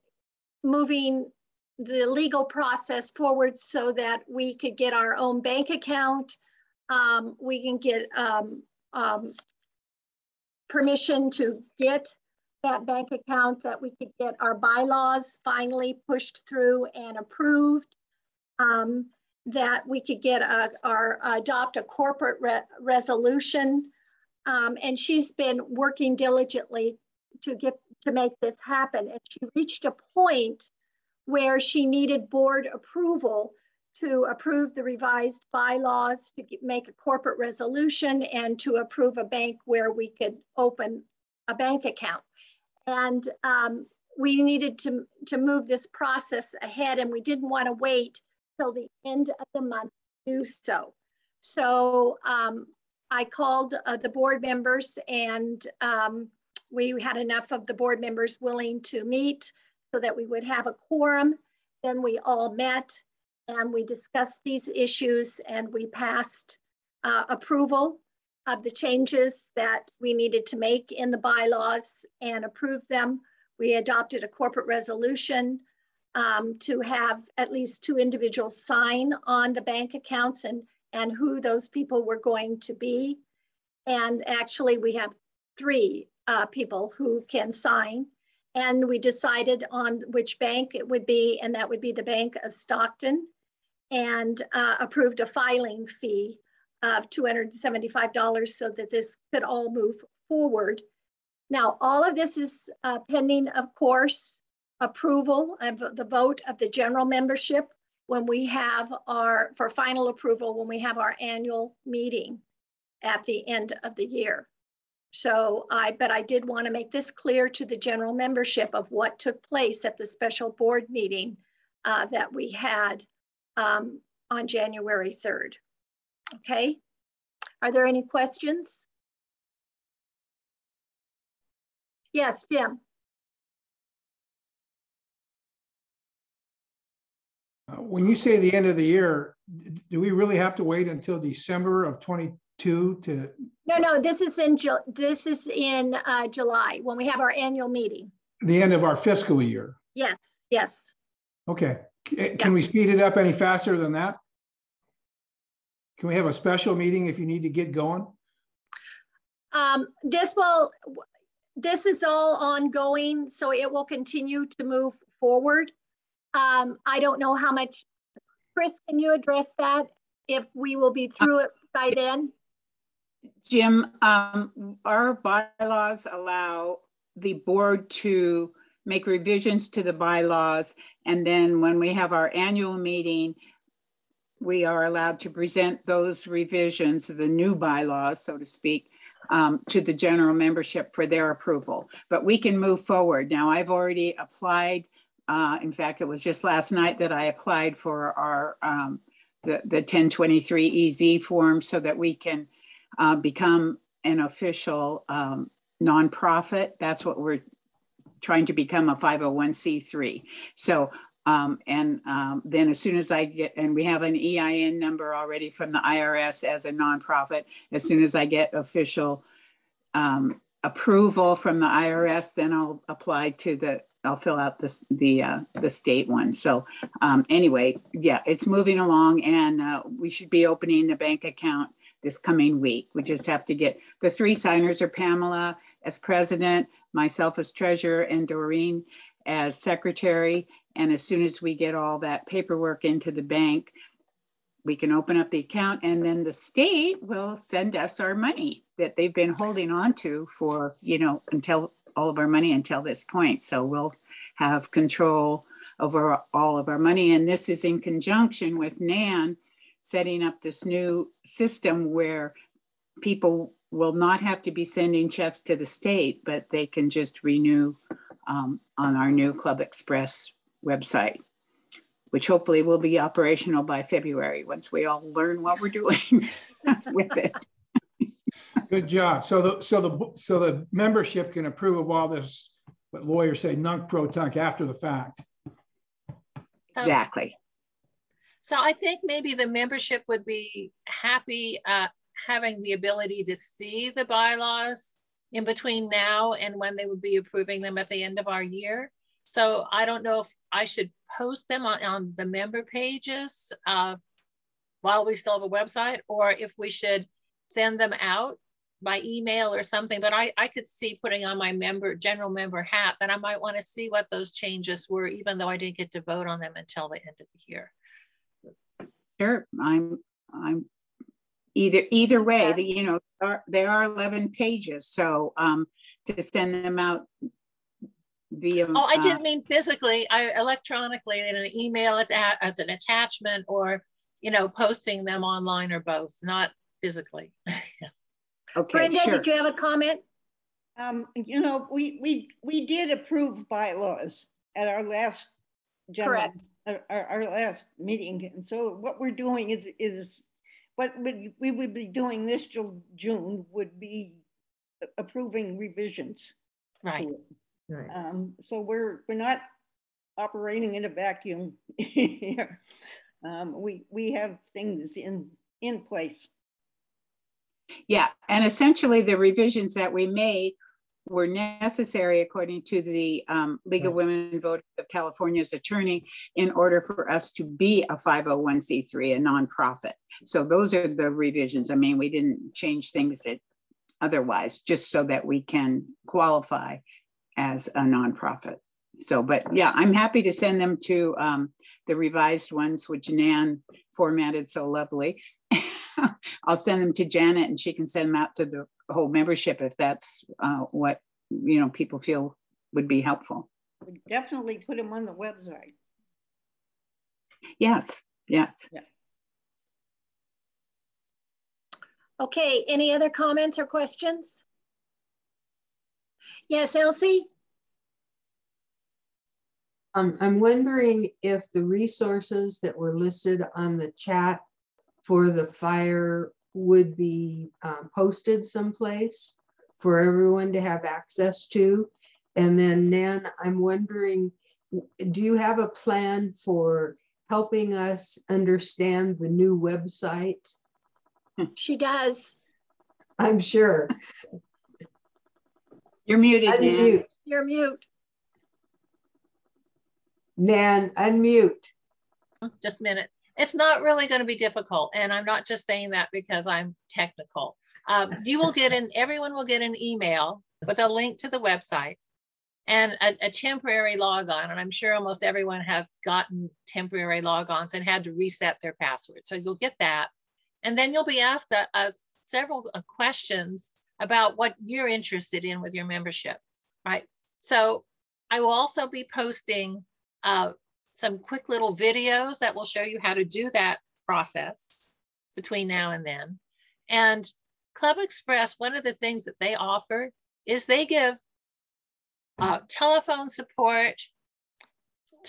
moving the legal process forward so that we could get our own bank account. We can get permission to get that bank account, that we could get our bylaws finally pushed through and approved, that we could get adopt a corporate resolution and she's been working diligently to make this happen. And she reached a point where she needed board approval to approve the revised bylaws, to make a corporate resolution, and to approve a bank where we could open a bank account. And we needed to move this process ahead, and we didn't want to wait till the end of the month to do so. So I called the board members, and we had enough of the board members willing to meet so that we would have a quorum. Then we all met and we discussed these issues, and we passed approval of the changes that we needed to make in the bylaws and approved them. We adopted a corporate resolution to have at least 2 individuals sign on the bank accounts and who those people were going to be. And actually we have 3 people who can sign. And we decided on which bank it would be, and that would be the Bank of Stockton, and approved a filing fee of $275 so that this could all move forward. Now, all of this is pending, of course, approval of the vote of the general membership when we have for final approval, when we have our annual meeting at the end of the year. So but I did want to make this clear to the general membership of what took place at the special board meeting that we had on January 3rd. Okay, are there any questions? Yes, Jim. When you say the end of the year, do we really have to wait until December of 22 to? No, this is in July when we have our annual meeting. The end of our fiscal year. Yes, yes. Okay. Can we speed it up any faster than that? Can we have a special meeting if you need to get going? This is all ongoing, so it will continue to move forward. I don't know how much, Chris, can you address that? If we will be through it by then? Jim, our bylaws allow the board to make revisions to the bylaws. And then when we have our annual meeting, we are allowed to present those revisions, the new bylaws, so to speak, to the general membership for their approval. But we can move forward. Now, I've already applied. In fact, it was just last night that I applied for our the 1023 EZ form so that we can become an official nonprofit. That's what we're trying to become, a 501c3. So, then as soon as I get, and we have an EIN number already from the IRS as a nonprofit, as soon as I get official approval from the IRS, then I'll apply to I'll fill out the state one. So anyway, yeah, it's moving along, and we should be opening the bank account this coming week. We just have to get, the 3 signers are Pamela as president, myself as treasurer, and Doreen as secretary. And as soon as we get all that paperwork into the bank, we can open up the account, and then the state will send us our money that they've been holding on to for, until all of our money until this point. So we'll have control over all of our money. And this is in conjunction with NAN setting up this new system where people will not have to be sending checks to the state, but they can just renew on our new Club Express website, which hopefully will be operational by February once we all learn what we're doing with it. Good job. So the membership can approve of all this, what lawyers say, nunc-pro-tunc, after the fact. Exactly. So I think maybe the membership would be happy having the ability to see the bylaws in between now and when they would be approving them at the end of our year. So I don't know if I should post them on the member pages while we still have a website, or if we should send them out by email or something. But I could see, putting on my general member hat, that I might want to see what those changes were, even though I didn't get to vote on them until the end of the year. Sure, I'm either way, there are 11 pages. So to send them out via. Oh, I didn't mean physically. I electronically in an email as an attachment, or posting them online, or both, not physically. Okay, Brenda, sure. did you have a comment? We did approve bylaws at our last Correct. Our last meeting, and so what we're doing is what we would be doing this till June would be approving revisions. Right. Right. So we're not operating in a vacuum here. We have things in place. Yeah, and essentially the revisions that we made were necessary according to the League of Women Voters of California's attorney in order for us to be a 501c3, a nonprofit. So those are the revisions. I mean, we didn't change things otherwise, just so that we can qualify as a nonprofit. So, but yeah, I'm happy to send them to the revised ones, which Nan formatted so lovely. I'll send them to Janet and she can send them out to the whole membership if that's what people feel would be helpful. We definitely put them on the website. Yes, yes. Yeah. Okay, any other comments or questions? Yes, Elsie? I'm wondering if the resources that were listed on the chat for the fire would be posted someplace for everyone to have access to. And then Nan, I'm wondering, do you have a plan for helping us understand the new website? She does. I'm sure. You're muted, Unmute. Nan. You're mute. Nan, unmute. Just a minute. It's not really going to be difficult. And I'm not just saying that because I'm technical. Everyone will get an email with a link to the website and a temporary logon. And I'm sure almost everyone has gotten temporary logons and had to reset their password. So you'll get that. And then you'll be asked several questions about what you're interested in with your membership, right? So I will also be posting some quick little videos that will show you how to do that process between now and then. And Club Express, one of the things that they offer is they give telephone support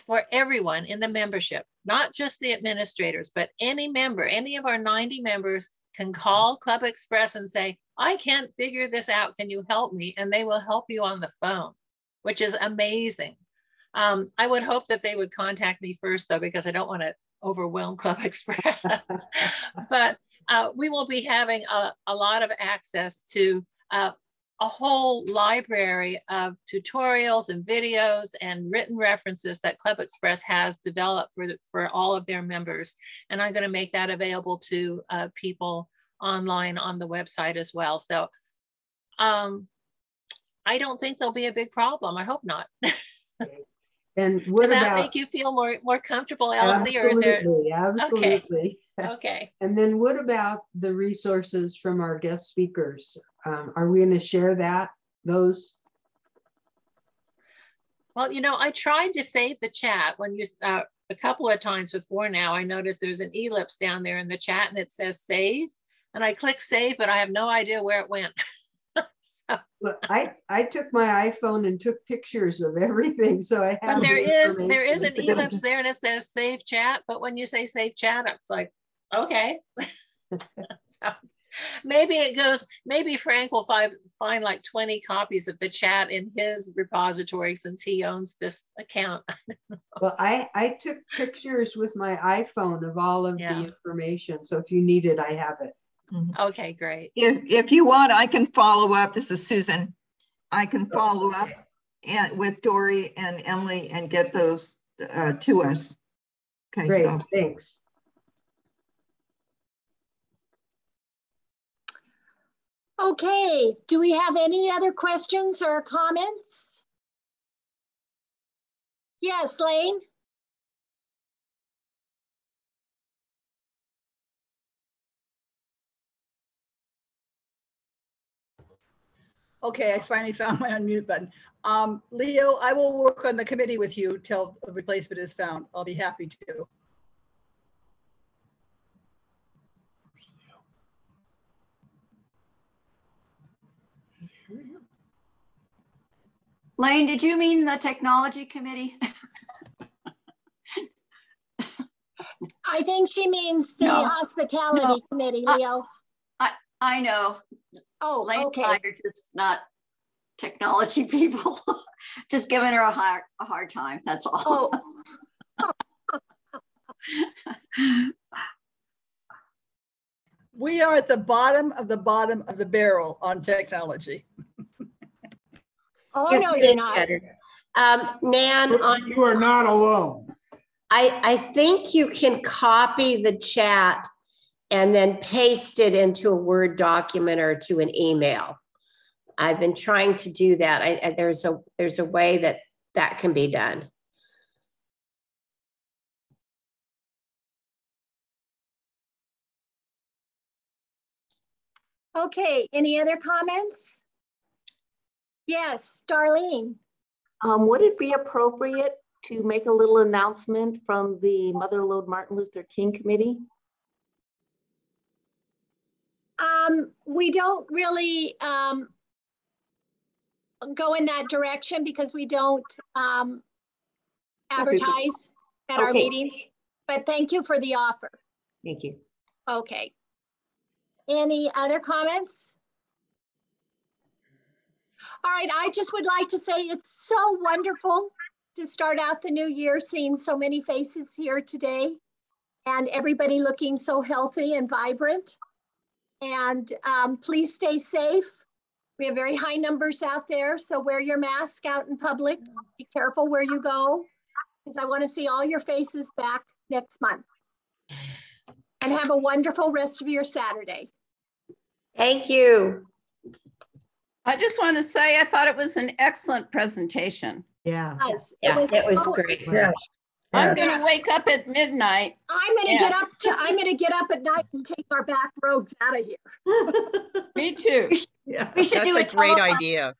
for everyone in the membership, not just the administrators, but any member, any of our 90 members can call Club Express and say, I can't figure this out. Can you help me? And they will help you on the phone, which is amazing. I would hope that they would contact me first, though, because I don't want to overwhelm Club Express. But we will be having a lot of access to a whole library of tutorials and videos and written references that Club Express has developed for all of their members. And I'm going to make that available to people online on the website as well. So I don't think there'll be a big problem. I hope not. And what Does that about, make you feel more comfortable, Elsie? Or is there? Absolutely. Okay. And then what about the resources from our guest speakers? Are we going to share those? Well, I tried to save the chat when you a couple of times before now. I noticed there's an ellipse down there in the chat and it says save. And I clicked save, but I have no idea where it went. So. Well, I took my iPhone and took pictures of everything, so I have. But there is an ellipse there, and it says save chat. But when you say save chat, it's like, okay. So maybe it goes. Maybe Frank will find like 20 copies of the chat in his repository since he owns this account. Well, I took pictures with my iPhone of all of the information, so if you need it, I have it. Okay, great. If you want, I can follow up. This is Susan. I can follow up with Dory and Emily and get those to us. Okay, great. So. Thanks. Okay, do we have any other questions or comments? Yes, Lane? Okay, I finally found my unmute button. Leo, I will work on the committee with you till a replacement is found. I'll be happy to. Lane, did you mean the technology committee? I think she means the hospitality committee, Leo. I know. Oh, Lane okay. and I are just not technology people. Just giving her a hard time. That's all. Oh. We are at the bottom of the barrel on technology. Oh, no, you're not. Nan, you are not alone. I think you can copy the chat and then paste it into a Word document or to an email. I've been trying to do that. There's a way that can be done. Okay, any other comments? Yes, Darlene. Would it be appropriate to make a little announcement from the Mother Lode Martin Luther King Committee? We don't really go in that direction because we don't advertise at our meetings, but thank you for the offer. Thank you. Okay. Any other comments? All right, I just would like to say it's so wonderful to start out the new year seeing so many faces here today and everybody looking so healthy and vibrant. And please stay safe. We have very high numbers out there, so wear your mask out in public. Be careful where you go, because I want to see all your faces back next month. And have a wonderful rest of your Saturday. Thank you. I just want to say I thought it was an excellent presentation. Yeah. Yes, it was great. Yes. I'm going to wake up at midnight. I'm going to get up at night and take our back roads out of here. Me too. We should do a great idea.